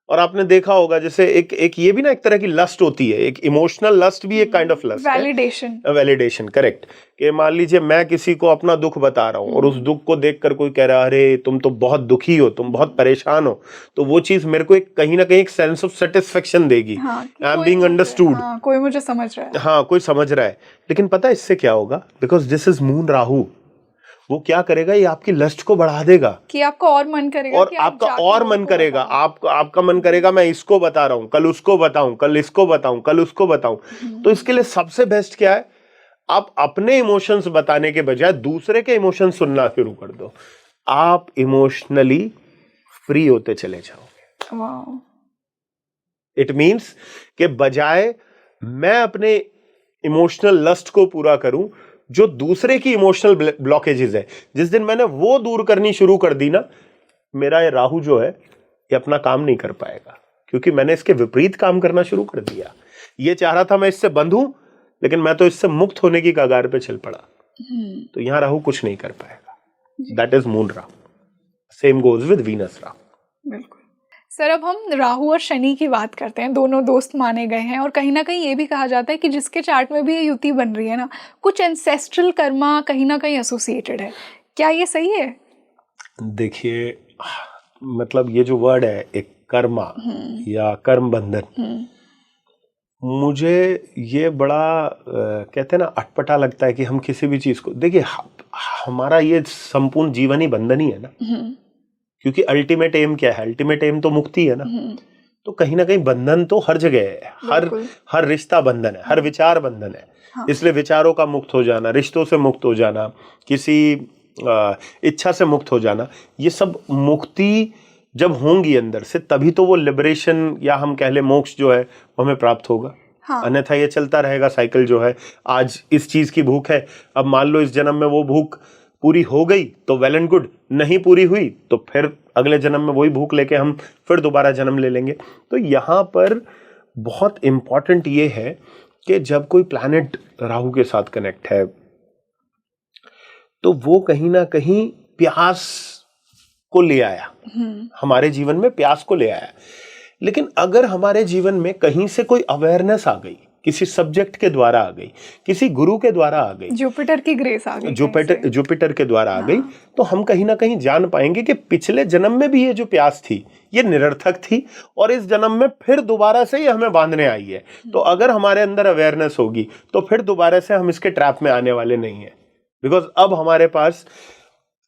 और आपने देखा होगा जैसे एक ये भी ना एक तरह की लस्ट होती है, एक इमोशनल लस्ट भी एक काइंड ऑफ लस्ट है। Validation, validation, correct. कि मान लीजिए मैं किसी को अपना दुख बता रहा हूं और उस दुख को देखकर कोई कह रहा है अरे तुम तो बहुत दुखी हो, तुम बहुत परेशान हो, तो वो चीज मेरे को एक कहीं ना कहीं एक सेंस ऑफ सेटिस्फेक्शन देगी। आई एम बीइंग अंडरस्टूड, कोई मुझे समझ रहा है। हाँ, कोई समझ रहा है। लेकिन पता है इससे क्या होगा? Because this is moon Rahu. वो क्या करेगा? ये आपकी लस्ट को बढ़ा देगा कि आपका और मन करेगा, और आपका और मन करेगा, आपका मन करेगा मैं इसको बता रहा हूं, कल उसको बताऊं, कल इसको बताऊं, कल उसको बताऊं। तो इसके लिए सबसे बेस्ट क्या है? आप अपने इमोशंस बताने के बजाय दूसरे के इमोशंस सुनना शुरू कर दो। आप इमोशनली फ्री होते चले जाओगे। वाओ। इट मीन्स कि बजाय मैं अपने इमोशनल लस्ट को पूरा करूं, जो दूसरे की इमोशनल ब्लॉकेजेस है, जिस दिन मैंने वो दूर करनी शुरू कर दी ना, मेरा ये राहु जो है ये अपना काम नहीं कर पाएगा, क्योंकि मैंने इसके विपरीत काम करना शुरू कर दिया। ये चाह रहा था मैं इससे बंध हूं, लेकिन मैं तो इससे मुक्त होने की कगार पे चल पड़ा। तो यहां राहु कुछ नहीं कर पाएगा। That is moon Rahu. Same goes with Venus Rahu. बिल्कुल सर। अब हम राहु और शनि की बात करते हैं। दोनों दोस्त माने गए हैं और कहीं ना कहीं ये भी कहा जाता है कि जिसके चार्ट में भी ये युति बन रही है ना, कुछ एंसेस्ट्रल कर्मा कहीं ना कहीं एसोसिएटेड है। क्या ये सही है? देखिए, मतलब ये जो वर्ड है एक कर्मा या कर्म बंधन, मुझे ये बड़ा कहते हैं ना अटपटा लगता है कि हम किसी भी चीज को देखिए, हमारा ये संपूर्ण जीवन ही बंधन ही है ना, क्योंकि अल्टीमेट एम क्या है? अल्टीमेट एम तो मुक्ति है ना। तो कहीं ना कहीं बंधन तो हर जगह है, हर रिश्ता बंधन है, हर विचार बंधन है। हाँ। इसलिए विचारों का मुक्त हो जाना, रिश्तों से मुक्त हो जाना, किसी इच्छा से मुक्त हो जाना, ये सब मुक्ति जब होंगी अंदर से, तभी तो वो लिबरेशन या हम कह ले मोक्ष जो है वो हमें प्राप्त होगा। हाँ। अन्यथा ये चलता रहेगा साइकिल जो है। आज इस चीज की भूख है, अब मान लो इस जन्म में वो भूख पूरी हो गई तो वेल एंड गुड, नहीं पूरी हुई तो फिर अगले जन्म में वही भूख लेके हम फिर दोबारा जन्म ले लेंगे। तो यहाँ पर बहुत इंपॉर्टेंट ये है कि जब कोई प्लैनेट राहु के साथ कनेक्ट है तो वो कहीं ना कहीं प्यास को ले आया, हमारे जीवन में प्यास को ले आया। लेकिन अगर हमारे जीवन में कहीं से कोई अवेयरनेस आ गई, किसी सब्जेक्ट के द्वारा आ गई, किसी गुरु के द्वारा आ गई, जुपिटर की ग्रेस आ गई, जुपिटर के द्वारा आ गई, तो हम कहीं ना कहीं जान पाएंगे कि पिछले जन्म में भी ये जो प्यास थी ये निरर्थक थी और इस जन्म में फिर दोबारा से ये हमें बांधने आई है। तो अगर हमारे अंदर अवेयरनेस होगी तो फिर दोबारा से हम इसके ट्रैप में आने वाले नहीं है। बिकॉज अब हमारे पास,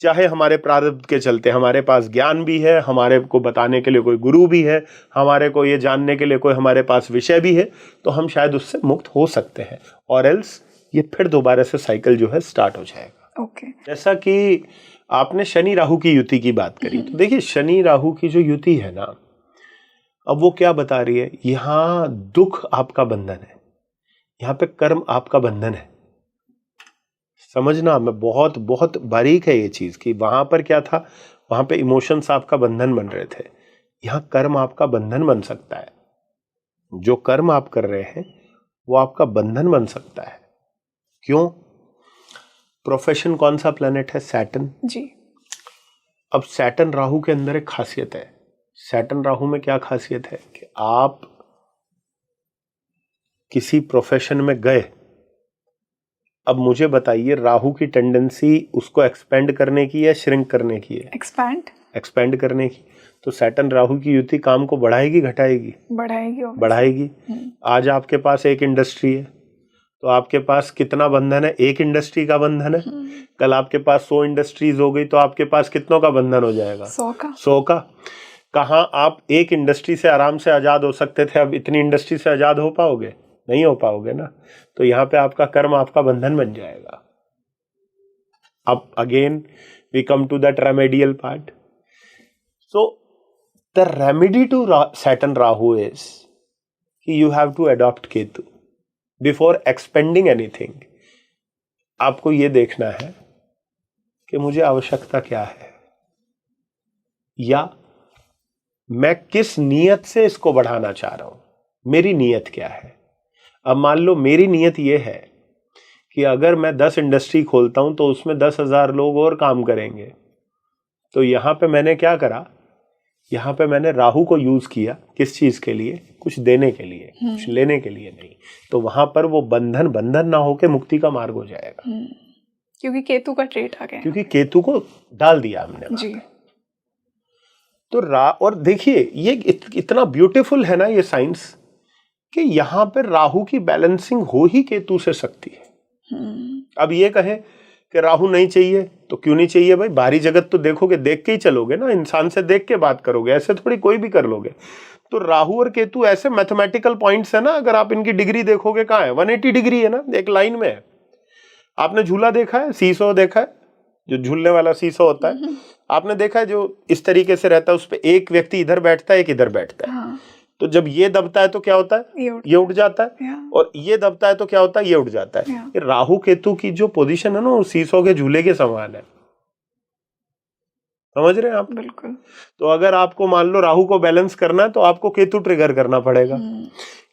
चाहे हमारे प्रारब्ध के चलते हमारे पास ज्ञान भी है, हमारे को बताने के लिए कोई गुरु भी है, हमारे को ये जानने के लिए कोई हमारे पास विषय भी है, तो हम शायद उससे मुक्त हो सकते हैं। और एल्स ये फिर दोबारा से साइकिल जो है स्टार्ट हो जाएगा। ओके। जैसा कि आपने शनि राहु की युति की बात करी, तो देखिए शनि राहु की जो युति है ना, अब वो क्या बता रही है, यहाँ दुख आपका बंधन है, यहाँ पे कर्म आपका बंधन है। समझना, मैं बहुत बहुत बारीक है ये चीज कि वहां पर क्या था, वहां पे इमोशंस आपका बंधन बन रहे थे, यहाँ कर्म आपका बंधन बन सकता है। जो कर्म आप कर रहे हैं वो आपका बंधन बन सकता है। क्यों? प्रोफेशन कौन सा प्लेनेट है? सैटर्न जी। अब सैटर्न राहु के अंदर एक खासियत है। सैटर्न राहु में क्या खासियत है कि आप किसी प्रोफेशन में गए, अब मुझे बताइए राहु की टेंडेंसी उसको एक्सपेंड करने की या श्रिंक करने की है? एक्सपेंड करने की। तो सैटर्न राहु की युति काम को बढ़ाएगी घटाएगी? बढ़ाएगी। आज आपके पास एक इंडस्ट्री है तो आपके पास कितना बंधन है? एक इंडस्ट्री का बंधन है। कल आपके पास 100 इंडस्ट्रीज हो गई तो आपके पास कितनों का बंधन हो जाएगा? 100 का। कहाँ आप एक इंडस्ट्री से आराम से आजाद हो सकते थे, अब इतनी इंडस्ट्री से आजाद हो पाओगे? नहीं हो पाओगे ना। तो यहाँ पे आपका कर्म आपका बंधन बन जाएगा। अब again we come to that remedial part. So the remedy to Saturn Rahu is कि you have to adopt Ketu before expending anything. आपको ये देखना है कि मुझे आवश्यकता क्या है या मैं किस नियत से इसको बढ़ाना चाह रहा हूं, मेरी नियत क्या है। अब मान लो मेरी नियत ये है कि अगर मैं 10 इंडस्ट्री खोलता हूं तो उसमें 10,000 लोग और काम करेंगे। तो यहां पे मैंने क्या करा, यहां पे मैंने राहु को यूज किया किस चीज के लिए? कुछ देने के लिए, कुछ लेने के लिए नहीं। तो वहां पर वो बंधन ना होके मुक्ति का मार्ग हो जाएगा। क्योंकि केतु का ट्रेट आ गया, क्योंकि केतु को डाल दिया हमने जी। तो और देखिए ये इतना ब्यूटीफुल है ना ये साइंस कि यहां पर राहु की बैलेंसिंग हो ही केतु से सकती है। अब ये कहें कि राहु नहीं चाहिए तो क्यों नहीं चाहिए भाई? बाहरी जगत तो देखोगे, देख के ही चलोगे ना, इंसान से देख के बात करोगे, ऐसे थोड़ी कोई भी कर लोगे। तो राहु और केतु ऐसे मैथमेटिकल पॉइंट्स है ना, अगर आप इनकी डिग्री देखोगे कहाँ है, 180 डिग्री है ना, एक लाइन में है। आपने झूला देखा है, सीसो देखा है, जो झूलने वाला सीसो होता है, आपने देखा है जो इस तरीके से रहता है, उस पर एक व्यक्ति इधर बैठता है, एक इधर बैठता है। तो जब ये दबता है तो क्या होता है? ये उठ जाता है। और ये दबता है तो क्या होता है? ये उठ जाता है। राहु केतु की जो पोजीशन है ना, वो सीसो के झूले के समान है। समझ रहे हैं आप? बिल्कुल। तो अगर आपको मान लो राहु को बैलेंस करना है तो आपको केतु ट्रिगर करना पड़ेगा,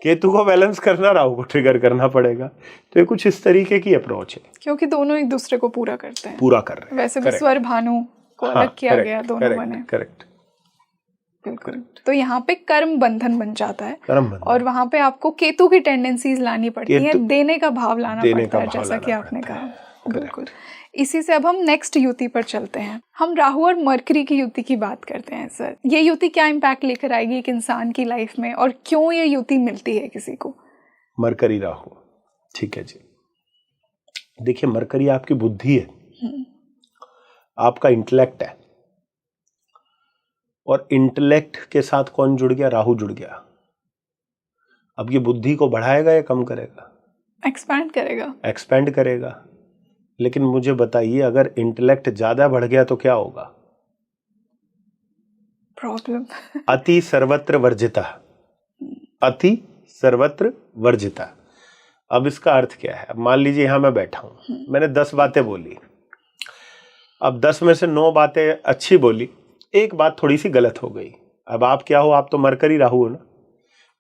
केतु को बैलेंस करना, राहु को ट्रिगर करना पड़ेगा। तो ये कुछ इस तरीके की अप्रोच है, क्योंकि दोनों एक दूसरे को पूरा करते हैं, पूरा कर रहे हैं। वैसे भी स्वर भानु को अलग किया गया, दोनों बने। करेक्ट। बिल्कुल। तो यहाँ पे कर्म बंधन बन जाता है, और वहाँ पे आपको केतु की टेंडेंसीज लानी पड़ती है, देने का भाव लाना पड़ता है, जैसा कि आपने कहा। बिल्कुल। इसी से अब हम नेक्स्ट युति पर चलते हैं। हम राहु और मरकरी की युति की बात करते हैं। सर, ये युति क्या इम्पैक्ट लेकर आएगी एक इंसान की लाइफ में, और क्यों ये युति मिलती है किसी को? मरकरी राहु, ठीक है जी। देखिए मरकरी आपकी बुद्धि है, आपका इंटेलेक्ट है, और इंटेलेक्ट के साथ कौन जुड़ गया? राहु जुड़ गया। अब ये बुद्धि को बढ़ाएगा या कम करेगा? एक्सपैंड करेगा। लेकिन मुझे बताइए, अगर इंटेलेक्ट ज्यादा बढ़ गया तो क्या होगा? प्रॉब्लम। अति सर्वत्र वर्जिता, अति सर्वत्र वर्जिता। अब इसका अर्थ क्या है? अब मान लीजिए यहां मैं बैठा हूं, मैंने 10 बातें बोली, अब 10 में से 9 बातें अच्छी बोली, एक बात थोड़ी सी गलत हो गई। अब आप क्या हो, आप तो मरकरी राहु हो ना।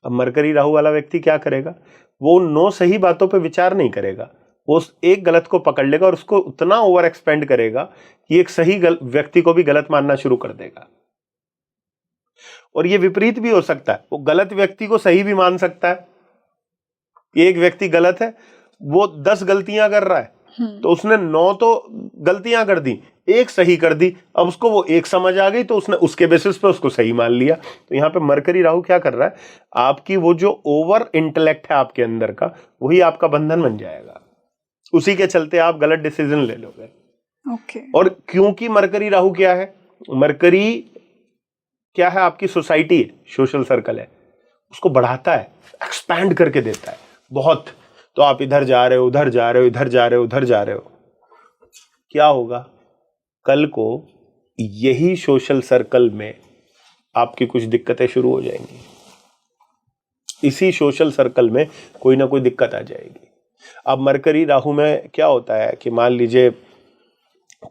अब मरकरी राहु वाला व्यक्ति क्या करेगा, वो 9 सही बातों पे विचार नहीं करेगा, वो उस एक गलत को पकड़ लेगा और उसको उतना ओवर एक्सपेंड करेगा कि एक सही व्यक्ति को भी गलत मानना शुरू कर देगा। और ये विपरीत भी हो सकता है, वो गलत व्यक्ति को सही भी मान सकता है। एक व्यक्ति गलत है, वो 10 गलतियां कर रहा है, तो उसने 9 तो गलतियां कर दी, एक सही कर दी। अब उसको वो एक समझ आ गई, तो उसने उसके बेसिस पे उसको सही मान लिया। तो यहाँ पे मरकरी राहु क्या कर रहा है, आपकी वो जो ओवर इंटेलेक्ट है आपके अंदर का, वही आपका बंधन बन जाएगा। उसी के चलते आप गलत डिसीजन ले लोगे। और क्योंकि मरकरी राहु क्या है, मरकरी क्या है, आपकी सोसाइटी है, सोशल सर्कल है, उसको बढ़ाता है, एक्सपैंड करके देता है बहुत। तो आप इधर जा रहे हो, उधर जा रहे हो, इधर जा रहे हो, उधर जा रहे हो, क्या होगा, कल को यही सोशल सर्कल में आपकी कुछ दिक्कतें शुरू हो जाएंगी। इसी सोशल सर्कल में कोई ना कोई दिक्कत आ जाएगी। अब मरकरी राहु में क्या होता है कि मान लीजिए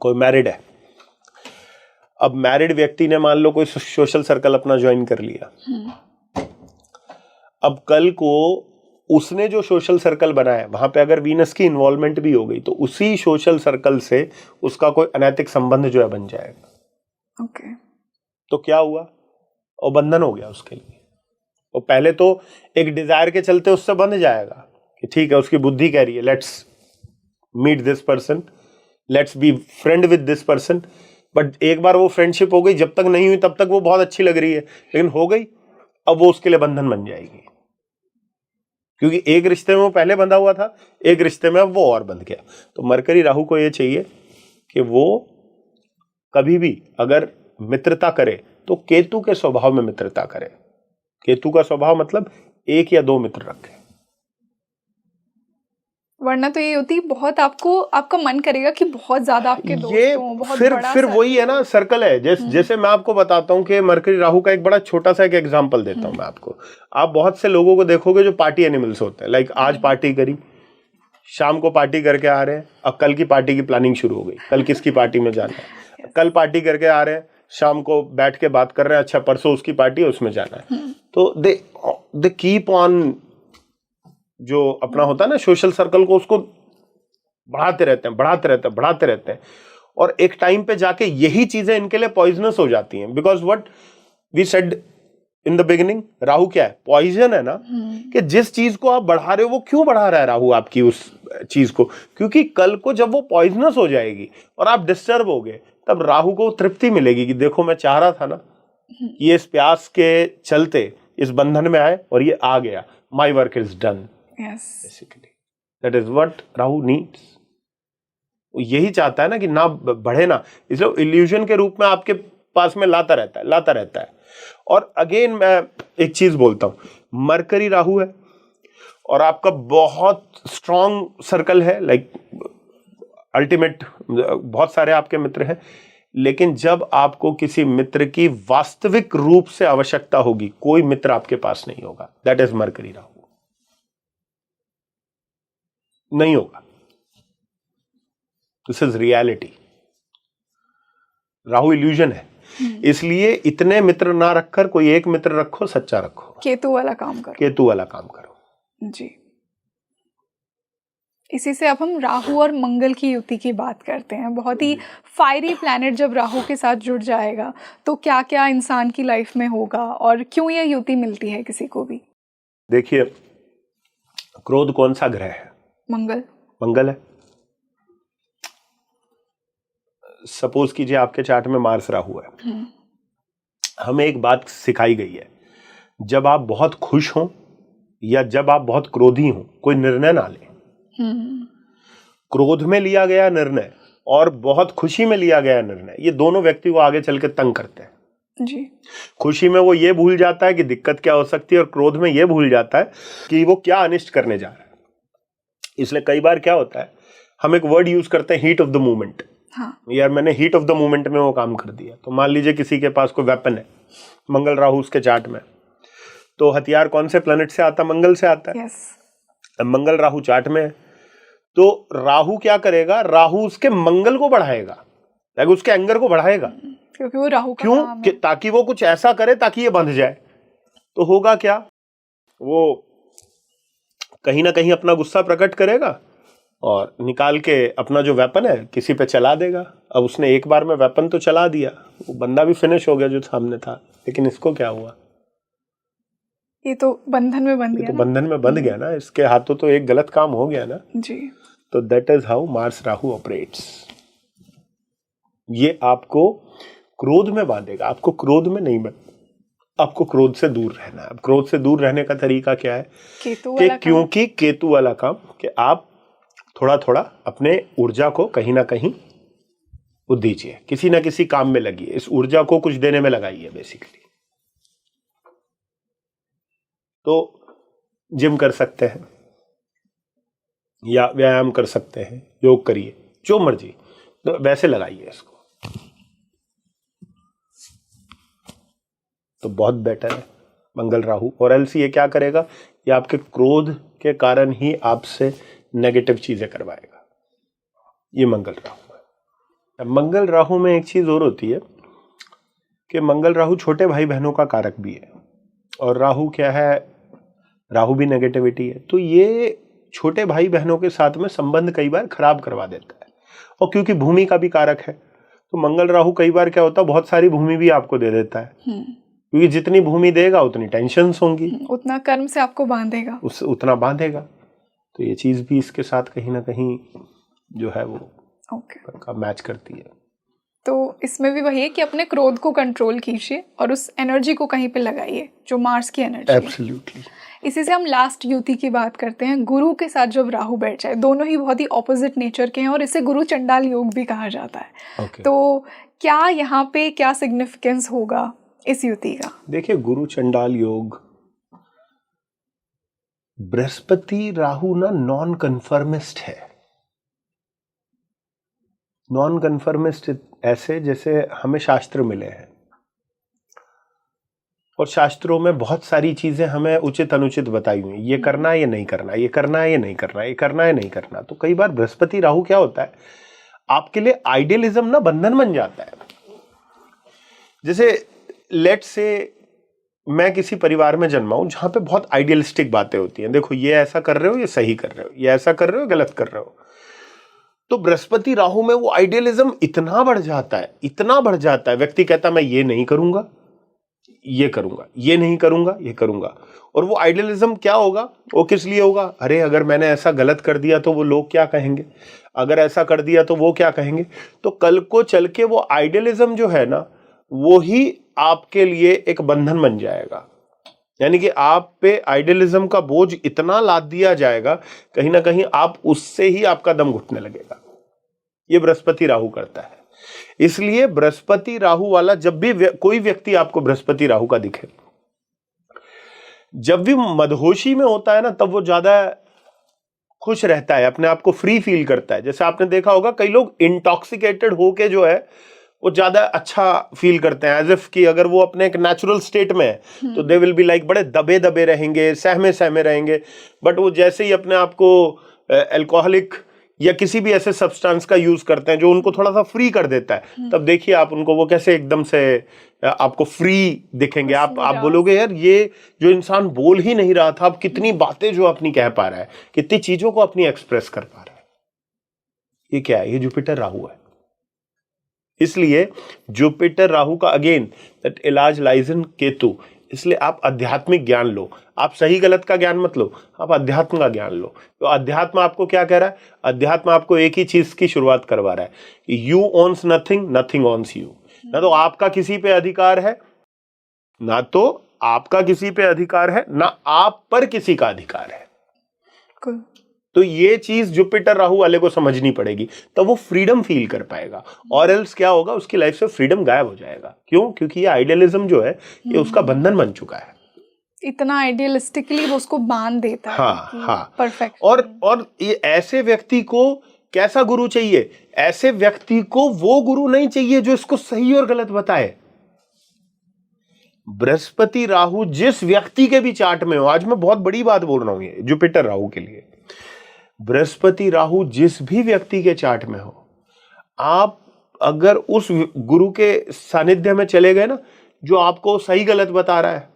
कोई मैरिड है, अब मैरिड व्यक्ति ने मान लो कोई सोशल सर्कल अपना ज्वाइन कर लिया, अब कल को उसने जो सोशल सर्कल बनाया वहां पे अगर वीनस की इन्वॉल्वमेंट भी हो गई, तो उसी सोशल सर्कल से उसका कोई अनैतिक संबंध जो है बन जाएगा। तो क्या हुआ, और बंधन हो गया उसके लिए। और पहले तो एक डिजायर के चलते उससे बंध जाएगा कि ठीक है, उसकी बुद्धि कह रही है let's meet this person, let's be friend with this person. But एक बार वो फ्रेंडशिप हो गई, जब तक नहीं हुई तब तक वो बहुत अच्छी लग रही है, लेकिन हो गई, अब वो उसके लिए बंधन बन जाएगी। क्योंकि एक रिश्ते में वो पहले बंधा हुआ था, एक रिश्ते में अब वो और बंध गया। तो मरकरी राहु को ये चाहिए कि वो कभी भी अगर मित्रता करे तो केतु के स्वभाव में मित्रता करे। केतु का स्वभाव मतलब 1 या 2 मित्र रखे, वरना तो ये होती बहुत आपका मन करेगा कि बहुत ज्यादा आपके दोस्त हों, बहुत बड़ा फिर वही है ना, सर्कल है। जैसे मैं आपको बताता हूँ कि मरकरी राहु का एक बड़ा छोटा सा एक एग्जांपल देता हूँ मैं आपको। आप बहुत से लोगों को देखोगे जो पार्टी एनिमल्स होते हैं, लाइक आज पार्टी करी, शाम को पार्टी करके आ रहे हैं, अब कल की पार्टी की प्लानिंग शुरू हो गई, कल किसकी पार्टी में जाना है, कल पार्टी करके आ रहे हैं, शाम को बैठ के बात कर रहे हैं, अच्छा परसों उसकी पार्टी है उसमें जाना है। तो दे कीप ऑन, जो अपना होता है ना सोशल सर्कल को, उसको बढ़ाते रहते हैं, बढ़ाते रहते हैं, बढ़ाते रहते हैं। और एक टाइम पे जाके यही चीजें इनके लिए पॉइजनस हो जाती हैं। Because what we said in the beginning, Rahu क्या है, पॉइजन है ना। कि जिस चीज को आप बढ़ा रहे हो वो क्यों बढ़ा रहा है राहु आपकी उस चीज को, क्योंकि कल को जब वो पॉइजनस हो जाएगी और आप डिस्टर्ब हो गए, तब राहु को तृप्ति मिलेगी कि देखो मैं चाह रहा था ना, ये इस प्यास के चलते इस बंधन में आए और ये आ गया, my work is done. Basically that is what Rahu needs. यही चाहता है ना कि ना बढ़े ना, इसलिए इल्यूजन के रूप में आपके पास में लाता रहता है, लाता रहता है। और अगेन मैं एक चीज बोलता हूं, मरकरी राहु है और आपका बहुत स्ट्रॉन्ग सर्कल है, लाइक अल्टीमेट, बहुत सारे आपके मित्र हैं, लेकिन जब आपको किसी मित्र की वास्तविक रूप से आवश्यकता होगी, कोई मित्र आपके पास नहीं होगा। दैट इज मरकरी राहु, नहीं होगा। This is reality. Rahu illusion है, इसलिए इतने मित्र ना रखकर कोई एक मित्र रखो, सच्चा रखो, केतु वाला काम करो, केतु वाला काम करो जी। इसी से अब हम राहु और मंगल की युति की बात करते हैं। बहुत ही फायरी प्लैनेट जब राहु के साथ जुड़ जाएगा तो क्या क्या इंसान की लाइफ में होगा और क्यों यह युति मिलती है किसी को भी। देखिए, क्रोध कौन सा ग्रह है? मंगल। मंगल है। सपोज कीजिए आपके चार्ट में मार्स राहु है। हमें एक बात सिखाई गई है, जब आप बहुत खुश हों या जब आप बहुत क्रोधी हों, कोई निर्णय ना लें। क्रोध में लिया गया निर्णय और बहुत खुशी में लिया गया निर्णय, ये दोनों व्यक्ति को आगे चल के तंग करते हैं जी। खुशी में वो ये भूल जाता है कि दिक्कत क्या हो सकती है, और क्रोध में ये भूल जाता है कि वो क्या अनिष्ट करने जा रहा है। इसलिए कई बार क्या होता है, हम एक वर्ड यूज करते हैं, हीट ऑफ द मोमेंट। यार मैंने हीट ऑफ द मोमेंट में वो काम कर दिया। तो मान लीजिए किसी के पास कोई वेपन है, मंगल राहु उसके चार्ट में, तो हथियार कौन से प्लेनेट से आता है? मंगल से आता है। अब मंगल राहु चार्ट में है, तो राहु क्या करेगा, राहु उसके मंगल को बढ़ाएगा। लाइक उसके एंगर को बढ़ाएगा। क्योंकि वो राहु का क्यों? काम है। ताकि वो कुछ ऐसा करे ताकि ये बंध जाए। तो होगा क्या, वो कहीं ना कहीं अपना गुस्सा प्रकट करेगा और निकाल के अपना जो वेपन है किसी पे चला देगा। अब उसने एक बार में वेपन तो चला दिया, वो बंदा भी फिनिश हो गया जो सामने था, लेकिन इसको क्या हुआ? ये तो बंधन में बंध गया तो ना। बंधन में बंध गया ना, इसके हाथों तो एक गलत काम हो गया ना जी। तो that is how Mars Rahu operates. ये आपको क्रोध में बांधेगा, आपको क्रोध में नहीं आपको क्रोध से दूर रहना है। अब क्रोध से दूर रहने का तरीका क्या है? केतु कि वाला क्योंकि केतु वाला काम कि आप थोड़ा थोड़ा अपने ऊर्जा को कहीं ना कहीं वो दीजिए, किसी ना किसी काम में लगिए, इस ऊर्जा को कुछ देने में लगाइए बेसिकली। तो जिम कर सकते हैं या व्यायाम कर सकते हैं, योग करिए, जो मर्जी, तो वैसे लगाइए इसको, तो बहुत बेटर है मंगल राहु। और एल्स ये क्या करेगा, ये आपके क्रोध के कारण ही आपसे नेगेटिव चीजें करवाएगा। ये मंगल राहु है। मंगल राहु में एक चीज और होती है कि मंगल राहु छोटे भाई बहनों का कारक भी है, और राहु क्या है, राहु भी नेगेटिविटी है। तो ये छोटे भाई बहनों के साथ में संबंध कई बार खराब करवा देता है। और क्योंकि भूमि का भी कारक है, तो मंगल राहु कई बार क्या होता है, बहुत सारी भूमि भी आपको दे देता है, क्योंकि जितनी भूमि देगा उतनी टेंशन होंगी, उतना कर्म से आपको बांधेगा, उतना बांधेगा। तो ये चीज भी इसके साथ कहीं ना कहीं जो है वो का मैच करती है। तो इसमें भी वही है कि अपने क्रोध को कंट्रोल कीजिए और उस एनर्जी को कहीं पे लगाइए जो मार्स की एनर्जी है। एब्सोल्युटली। इसी से हम लास्ट युति की बात करते हैं। गुरु के साथ जब राहु बैठ जाए, दोनों ही बहुत ही ऑपोजिट नेचर के हैं और इसे गुरु चंडाल योग भी कहा जाता है। तो क्या यहाँ पे क्या सिग्निफिकेंस होगा इस युति का? देखिए, गुरु चंडाल योग, बृहस्पति राहु ना नॉन कन्फर्मिस्ट है। नॉन कन्फर्मिस्ट ऐसे जैसे हमें शास्त्र मिले हैं, और शास्त्रों में बहुत सारी चीजें हमें उचित अनुचित बताई हुई, ये करना है ये नहीं करना, ये करना है ये नहीं करना, ये करना है नहीं करना। तो कई बार बृहस्पति राहु क्या होता है, आपके लिए आइडियलिज्म ना बंधन बन जाता है। जैसे लेट से मैं किसी परिवार में जन्मा हूं जहां पे बहुत आइडियलिस्टिक बातें होती हैं, देखो ये ऐसा कर रहे हो, ये सही कर रहे हो, ये ऐसा कर रहे हो, गलत कर रहे हो। तो बृहस्पति राहु में वो आइडियलिज्म इतना बढ़ जाता है, इतना बढ़ जाता है, व्यक्ति कहता मैं ये नहीं करूंगा, ये करूंगा, ये नहीं करूंगा, ये करूंगा। और वो आइडियलिज्म क्या होगा, वो किस लिए होगा, अरे अगर मैंने ऐसा गलत कर दिया तो वो लोग क्या कहेंगे, अगर ऐसा कर दिया तो वो क्या कहेंगे। तो कल को चल के वो आइडियलिज्म जो है ना, वो ही आपके लिए एक बंधन बन जाएगा। यानी कि आप पे आइडियलिज्म का बोझ इतना लाद दिया जाएगा, कहीं ना कहीं आप उससे ही आपका दम घुटने लगेगा। ये बृहस्पति राहु करता है। इसलिए बृहस्पति राहु वाला, जब भी कोई व्यक्ति आपको बृहस्पति राहु का दिखे, जब भी मदहोशी में होता है ना, तब वो ज्यादा खुश रहता है, अपने आप को फ्री फील करता है। जैसे आपने देखा होगा कई लोग इंटॉक्सिकेटेड होके जो है वो ज्यादा अच्छा फील करते हैं, एज इफ कि अगर वो अपने एक नेचुरल स्टेट में है तो दे विल बी लाइक बड़े दबे दबे रहेंगे, सहमे सहमे रहेंगे। बट वो जैसे ही अपने आप को अल्कोहलिक या किसी भी ऐसे सब्सटेंस का यूज करते हैं जो उनको थोड़ा सा फ्री कर देता है, तब देखिए आप उनको वो कैसे एकदम से आपको फ्री दिखेंगे। आप बोलोगे यार ये जो इंसान बोल ही नहीं रहा था, अब कितनी बातें जो अपनी कह पा रहा है, कितनी चीजों को अपनी एक्सप्रेस कर पा रहा है। ये क्या है, ये जुपिटर राहु है। इसलिए जुपिटर राहु का अगेन दैट इलाज लाइज इन केतु। इसलिए आप आध्यात्मिक ज्ञान लो, आप सही गलत का ज्ञान मत लो, आप अध्यात्म का ज्ञान लो। तो अध्यात्म आपको क्या कह रहा है, अध्यात्म आपको एक ही चीज की शुरुआत करवा रहा है, you owns nothing, nothing owns you. ना तो आपका किसी पे अधिकार है, ना तो आपका किसी पे अधिकार है, ना आप पर किसी का अधिकार है। तो ये चीज जुपिटर राहु वाले को समझनी पड़ेगी, तब वो फ्रीडम फील कर पाएगा। और एल्स क्या होगा, उसकी लाइफ से फ्रीडम गायब हो जाएगा। क्यों? क्योंकि ये आइडियलिज्म जो है ये उसका बंधन बन चुका है, इतना आइडियलिस्टिकली वो उसको बांध देता है। हाँ। परफेक्ट। और ये ऐसे व्यक्ति को कैसा गुरु चाहिए, ऐसे व्यक्ति को वो गुरु नहीं चाहिए जो इसको सही और गलत बताए। बृहस्पति राहु जिस व्यक्ति के भी चार्ट में हो, आज मैं बहुत बड़ी बात बोल रहा हूं ये जुपिटर राहु के लिए, बृहस्पति राहु जिस भी व्यक्ति के चार्ट में हो, आप अगर उस गुरु के सानिध्य में चले गए ना, जो आपको सही गलत बता रहा है,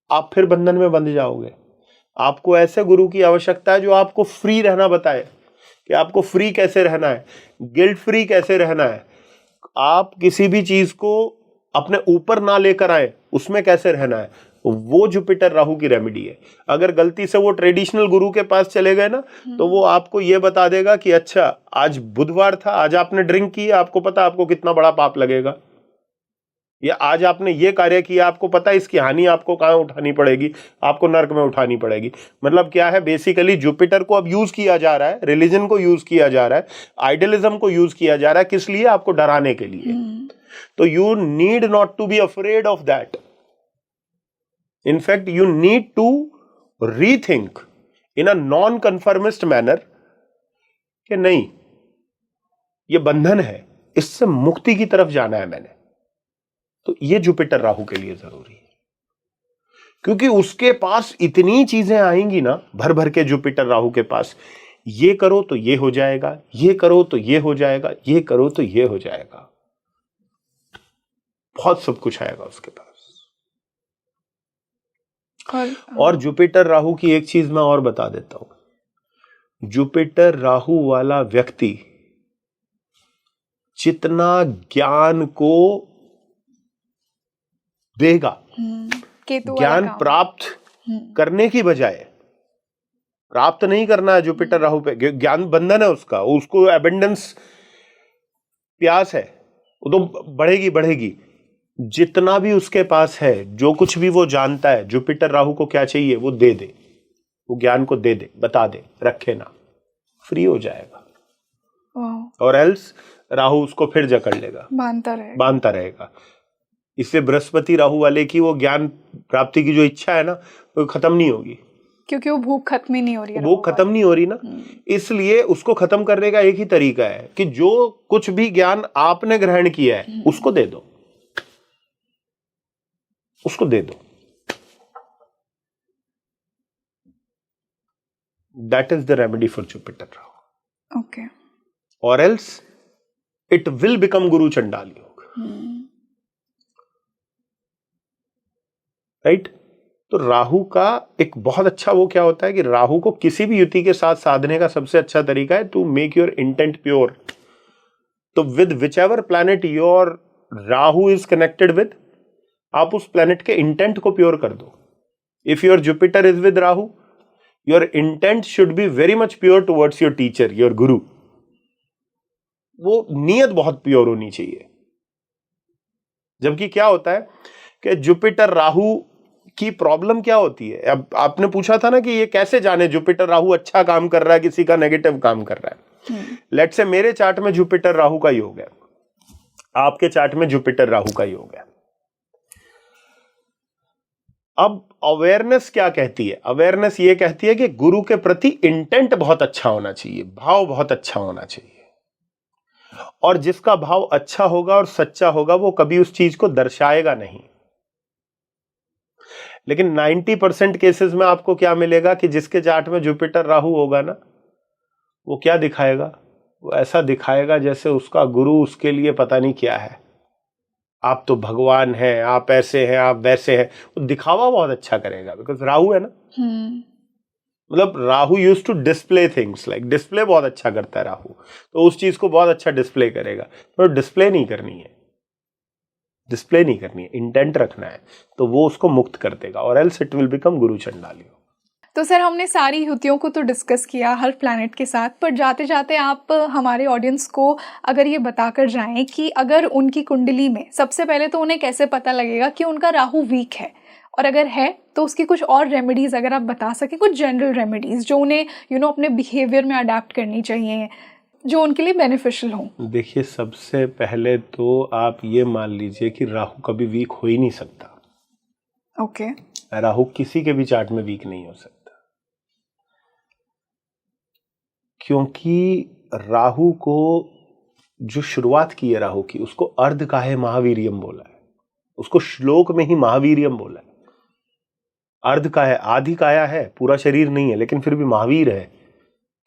आप फिर बंधन में बंध जाओगे। आपको ऐसे गुरु की आवश्यकता है जो आपको फ्री रहना बताए कि आपको फ्री कैसे रहना है, गिल्ट फ्री कैसे रहना है, आप किसी भी चीज को अपने ऊपर ना लेकर आए, उसमें कैसे रहना है। वो जुपिटर राहु की रेमेडी है। अगर गलती से वो ट्रेडिशनल गुरु के पास चले गए ना, तो वो आपको ये बता देगा कि अच्छा आज बुधवार था, आज आपने ड्रिंक की, आपको पता आपको कितना बड़ा पाप लगेगा, या आज आपने ये कार्य किया, आपको पता इसकी हानि आपको कहां उठानी पड़ेगी, आपको नर्क में उठानी पड़ेगी। मतलब क्या है, बेसिकली जुपिटर को अब यूज किया जा रहा है, रिलीजन को यूज किया जा रहा है, आइडियलिज्म को यूज किया जा रहा है, किस लिए? आपको डराने के लिए। तो you need not to be afraid of that. In fact you need to rethink in a non conformist manner कि नहीं, ये बंधन है, इससे मुक्ति की तरफ जाना है मैंने। तो ये जुपिटर राहु के लिए जरूरी है, क्योंकि उसके पास इतनी चीजें आएंगी ना भर भर के। जुपिटर राहु के पास ये करो तो ये हो जाएगा, ये करो तो ये हो जाएगा, ये करो तो ये हो जाएगा, बहुत सब कुछ आएगा उसके पास। और जुपिटर राहु की एक चीज मैं और बता देता हूं। जुपिटर राहु वाला व्यक्ति जितना ज्ञान को देगा, ज्ञान प्राप्त करने की बजाय, प्राप्त नहीं करना है जुपिटर राहु पे, ज्ञान बंधन है उसका, उसको एबंडेंस प्यास है, वो तो बढ़ेगी बढ़ेगी। जितना भी उसके पास है, जो कुछ भी वो जानता है, जुपिटर राहु को क्या चाहिए वो दे दे, वो ज्ञान को दे दे, बता दे, रखे ना, फ्री हो जाएगा। और एल्स राहु उसको फिर जकड़ लेगा, बांधता रहेगा। इससे बृहस्पति राहु वाले की वो ज्ञान प्राप्ति की जो इच्छा है ना, वो खत्म नहीं होगी, क्योंकि वो भूख खत्म ही नहीं हो रही है, वो खत्म नहीं हो रही ना। इसलिए उसको खत्म करने का एक ही तरीका है कि जो कुछ भी ज्ञान आपने ग्रहण किया है उसको दे दो, उसको दे दो। That is the remedy for Jupiter Rahu. Okay. और एल्स इट विल बिकम गुरु चंडाल योग। राइट। तो राहु का एक बहुत अच्छा वो क्या होता है कि राहु को किसी भी युति के साथ साधने का सबसे अच्छा तरीका है to make your intent pure. तो with whichever planet your Rahu is connected with, आप उस प्लैनेट के इंटेंट को प्योर कर दो। If your Jupiter is with Rahu, your intent should be very much pure towards your teacher, your guru. वो नीयत बहुत प्योर होनी चाहिए। जबकि क्या होता है कि जुपिटर राहु की प्रॉब्लम क्या होती है, अब आपने पूछा था ना कि ये कैसे जाने जुपिटर राहु अच्छा काम कर रहा है, किसी का नेगेटिव काम कर रहा है। लेट्स से मेरे चार्ट में जुपिटर राहु का योग है, आपके चार्ट में जुपिटर राहु का योग है। अब अवेयरनेस क्या कहती है? अवेयरनेस ये कहती है कि गुरु के प्रति इंटेंट बहुत अच्छा होना चाहिए, भाव बहुत अच्छा होना चाहिए। और जिसका भाव अच्छा होगा और सच्चा होगा वो कभी उस चीज को दर्शाएगा नहीं। लेकिन 90% केसेस में आपको क्या मिलेगा कि जिसके चार्ट में जुपिटर राहु होगा ना, वो क्या दिखाएगा? वो ऐसा दिखाएगा जैसे उसका गुरु उसके लिए पता नहीं क्या है, आप तो भगवान हैं, आप ऐसे हैं, आप वैसे हैं। वो दिखावा बहुत अच्छा करेगा, बिकॉज राहु है ना। मतलब Rahu use to display things, like display बहुत अच्छा करता है राहु, तो उस चीज को बहुत अच्छा डिस्प्ले करेगा। तो डिस्प्ले नहीं करनी है, डिस्प्ले नहीं करनी है, इंटेंट रखना है, तो वो उसको मुक्त कर देगा। और एल्स इट विल बिकम गुरु चंडालियो। तो सर हमने सारी युतियों को तो डिस्कस किया हर प्लैनेट के साथ, पर जाते जाते आप हमारे ऑडियंस को अगर ये बताकर जाएं कि अगर उनकी कुंडली में सबसे पहले तो उन्हें कैसे पता लगेगा कि उनका राहु वीक है, और अगर है तो उसकी कुछ और रेमेडीज अगर आप बता सकें, कुछ जनरल रेमेडीज जो उन्हें अपने बिहेवियर में अडेप्ट करनी चाहिए, जो उनके लिए बेनिफिशियल हो। देखिए, सबसे पहले तो आप ये मान लीजिए कि राहु कभी वीक हो ही नहीं सकता। ओके। राहु किसी के भी चार्ट में वीक नहीं हो सकता, क्योंकि राहु को जो शुरुआत की है राहु की, उसको अर्ध काहे महावीरियम बोला है, उसको श्लोक में ही महावीरियम बोला है। अर्ध काया, आधी काया है, पूरा शरीर नहीं है, लेकिन फिर भी महावीर है।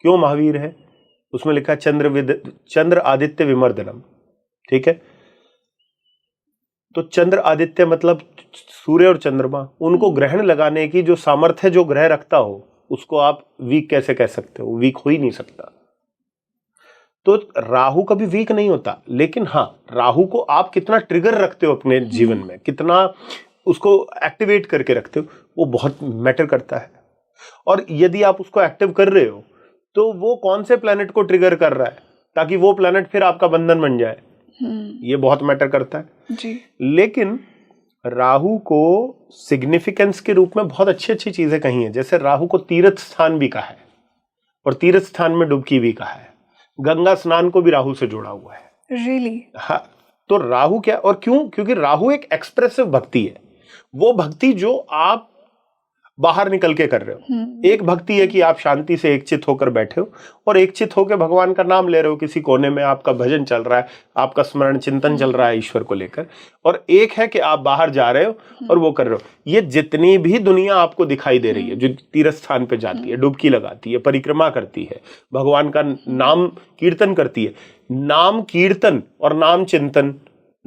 क्यों महावीर है? उसमें लिखा है चंद्र आदित्य विमर्दनम, ठीक है। तो चंद्र आदित्य मतलब सूर्य और चंद्रमा, उनको ग्रहण लगाने की जो सामर्थ्य जो ग्रह रखता हो उसको आप वीक कैसे कह सकते हो? वीक हो ही नहीं सकता। तो राहु कभी वीक नहीं होता, लेकिन हाँ, राहु को आप कितना ट्रिगर रखते हो अपने जीवन में, कितना उसको एक्टिवेट करके रखते हो, वो बहुत मैटर करता है। और यदि आप उसको एक्टिव कर रहे हो तो वो कौन से प्लैनेट को ट्रिगर कर रहा है ताकि वो प्लैनेट फिर आपका बंधन बन जाए, ये बहुत मैटर करता है जी। लेकिन राहु को सिग्निफिकेंस के रूप में बहुत अच्छी अच्छी चीजें कही हैं। जैसे राहु को तीर्थ स्थान भी कहा है और तीर्थ स्थान में डुबकी भी कहा है। गंगा स्नान को भी राहु से जोड़ा हुआ है। रियली? हाँ, तो राहु क्या और क्यों? क्योंकि राहु एक एक्सप्रेसिव भक्ति है, वो भक्ति जो आप बाहर निकल के कर रहे हो। एक भक्ति है कि आप शांति से एकचित होकर बैठे हो और एकचित होकर भगवान का नाम ले रहे हो, किसी कोने में आपका भजन चल रहा है, आपका स्मरण चिंतन चल रहा है ईश्वर को लेकर। और एक है कि आप बाहर जा रहे हो और वो कर रहे हो। ये जितनी भी दुनिया आपको दिखाई दे रही है, जो तीर्थ स्थान पे जाती है, डुबकी लगाती है, परिक्रमा करती है, भगवान का नाम कीर्तन करती है, नाम कीर्तन और नाम चिंतन,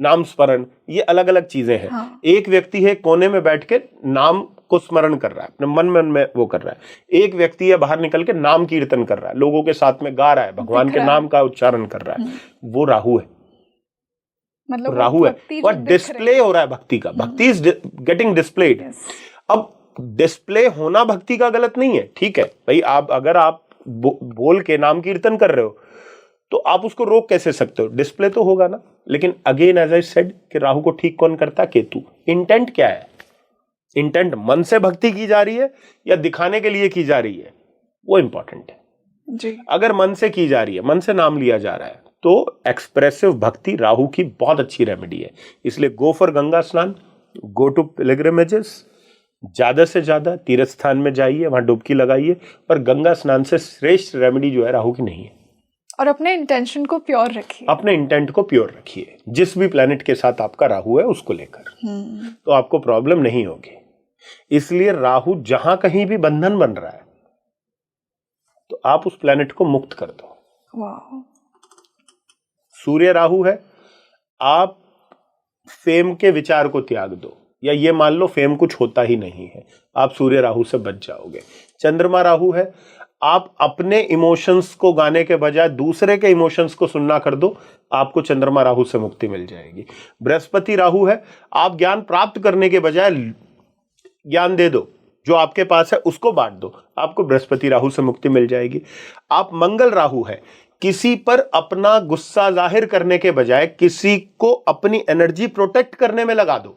नाम स्मरण, ये अलग अलग चीजें हैं। हाँ। एक व्यक्ति है कोने में बैठ के नाम को स्मरण कर रहा है, अपने मन में वो कर रहा है। एक व्यक्ति है बाहर निकल के नाम कीर्तन कर रहा है, लोगों के साथ में गा रहा है, भगवान के नाम का उच्चारण कर रहा है। वो राहु है, मतलब राहु है, वह डिस्प्ले हो रहा है भक्ति का। भक्ति इज गेटिंग डिस्प्लेड। अब डिस्प्ले होना भक्ति का गलत नहीं है, ठीक है भाई। आप अगर आप बोल के नाम कीर्तन कर रहे हो तो आप उसको रोक कैसे सकते हो? डिस्प्ले तो होगा ना। लेकिन अगेन एज आई सेड कि राहु को ठीक कौन करता है? केतु। इंटेंट क्या है? इंटेंट मन से भक्ति की जा रही है या दिखाने के लिए की जा रही है, वो इंपॉर्टेंट है जी। अगर मन से की जा रही है, मन से नाम लिया जा रहा है, तो एक्सप्रेसिव भक्ति राहु की बहुत अच्छी रेमेडी है। इसलिए गो फॉर गंगा स्नान, गो टू पिलग्रिमेजेस, ज्यादा से ज्यादा तीर्थ स्थान में जाइए, वहां डुबकी लगाइए। पर गंगा स्नान से श्रेष्ठ रेमेडी जो है राहु की नहीं है। और अपने इंटेंशन को प्योर रखिए, अपने इंटेंट को प्योर रखिए, जिस भी प्लैनेट के साथ आपका राहु है उसको लेकर, तो आपको प्रॉब्लम नहीं होगी। इसलिए राहु जहां कहीं भी बंधन बन रहा है तो आप उस प्लैनेट को मुक्त कर दो। वाह। सूर्य राहु है, आप फेम के विचार को त्याग दो, या ये मान लो फेम कुछ होता ही नहीं है, आप सूर्य राहु से बच जाओगे। चंद्रमा राहु है, आप अपने इमोशंस को गाने के बजाय दूसरे के इमोशंस को सुनना कर दो, आपको चंद्रमा राहु से मुक्ति मिल जाएगी। बृहस्पति राहु है, आप ज्ञान प्राप्त करने के बजाय ज्ञान दे दो, जो आपके पास है उसको बांट दो, आपको बृहस्पति राहु से मुक्ति मिल जाएगी। आप मंगल राहु है, किसी पर अपना गुस्सा जाहिर करने के बजाय किसी को अपनी एनर्जी प्रोटेक्ट करने में लगा दो।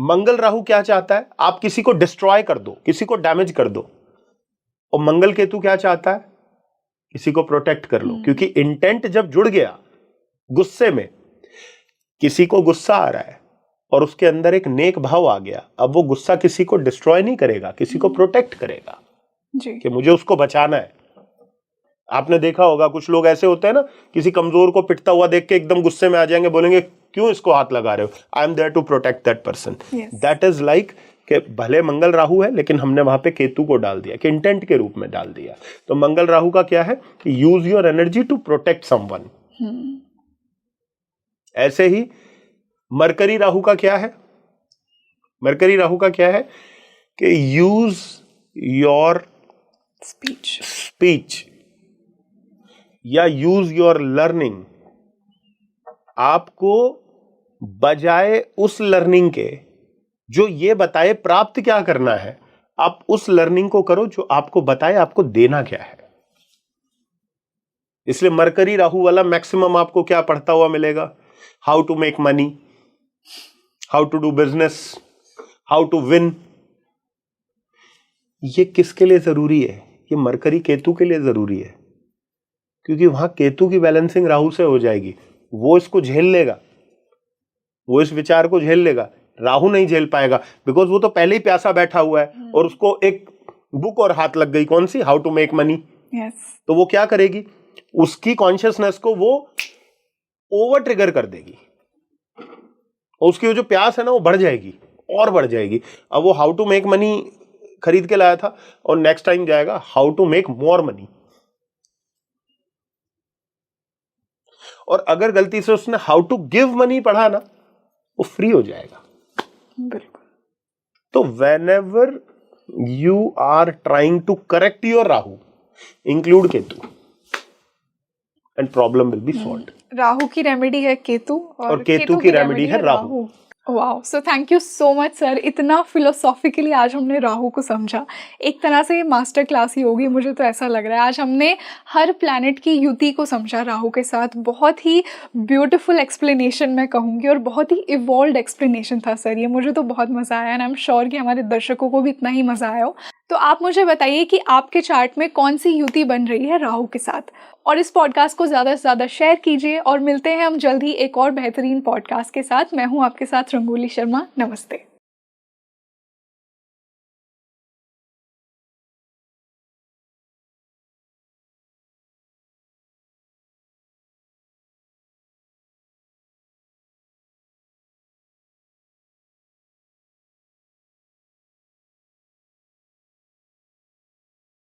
मंगल राहु क्या चाहता है? आप किसी को डिस्ट्रॉय कर दो, किसी को डैमेज कर दो। और मंगल केतु क्या चाहता है? किसी को प्रोटेक्ट कर लो। क्योंकि इंटेंट जब जुड़ गया गुस्से में, किसी को गुस्सा आ रहा है और उसके अंदर एक नेक भाव आ गया, अब वो गुस्सा किसी को डिस्ट्रॉय नहीं करेगा, किसी को प्रोटेक्ट करेगा जी। कि मुझे उसको बचाना है। आपने देखा होगा कुछ लोग ऐसे होते हैं ना, किसी कमजोर को पिटता हुआ देख के एकदम गुस्से में आ जाएंगे, बोलेंगे क्यों इसको हाथ लगा रहे हो? I am there to protect that person. That is like कि भले मंगल राहु है लेकिन हमने वहां पे केतु को डाल दिया, कि इंटेंट के रूप में डाल दिया। तो मंगल राहु का क्या है कि use your energy to protect someone. ऐसे ही मरकरी राहु का क्या है? मरकरी राहु का क्या है कि यूज योर स्पीच या यूज योर लर्निंग। आपको बजाय उस लर्निंग के जो ये बताए प्राप्त क्या करना है, आप उस लर्निंग को करो जो आपको बताए आपको देना क्या है। इसलिए मरकरी राहु वाला मैक्सिमम आपको क्या पढ़ता हुआ मिलेगा? How to make money, how to do business, how to win. ये किसके लिए जरूरी है? ये मरकरी केतु के लिए जरूरी है, क्योंकि वहां केतु की बैलेंसिंग राहु से हो जाएगी। वो इसको झेल लेगा, वो इस विचार को झेल लेगा। राहु नहीं झेल पाएगा, बिकॉज वो तो पहले ही प्यासा बैठा हुआ है और उसको एक बुक और हाथ लग गई, कौन सी? How to make money. तो वो क्या करेगी? उसकी कॉन्शियसनेस को वो ओवर ट्रिगर कर देगी और उसकी जो प्यास है ना वो बढ़ जाएगी और बढ़ जाएगी। अब वो हाउ टू मेक मनी खरीद के लाया था और नेक्स्ट टाइम जाएगा how to make more money. और अगर गलती से उसने हाउ टू गिव मनी पढ़ा ना, वो फ्री हो जाएगा। बिल्कुल। तो whenever you are trying to correct your Rahu, include Ketu and problem will be solved. Rahu की रेमेडी है केतु और केतु की रेमेडी है Rahu. Wow, so thank you so much sir, इतना फिलोसॉफिकली आज हमने राहु को समझा। एक तरह से मास्टर क्लास ही होगी, मुझे तो ऐसा लग रहा है। आज हमने हर प्लैनेट की युति को समझा राहु के साथ। बहुत ही ब्यूटीफुल एक्सप्लेनेशन मैं कहूँगी, और बहुत ही इवॉल्व एक्सप्लेनेशन था सर ये। मुझे तो बहुत मज़ा आया, एंड आई एम श्योर कि हमारे दर्शकों को भी इतना ही मज़ा आया हो। तो आप मुझे बताइए कि आपके चार्ट में कौन सी युति बन रही है राहु के साथ, और इस पॉडकास्ट को ज़्यादा से ज़्यादा शेयर कीजिए। और मिलते हैं हम जल्द ही एक और बेहतरीन पॉडकास्ट के साथ। मैं हूँ आपके साथ रंगोली शर्मा। नमस्ते।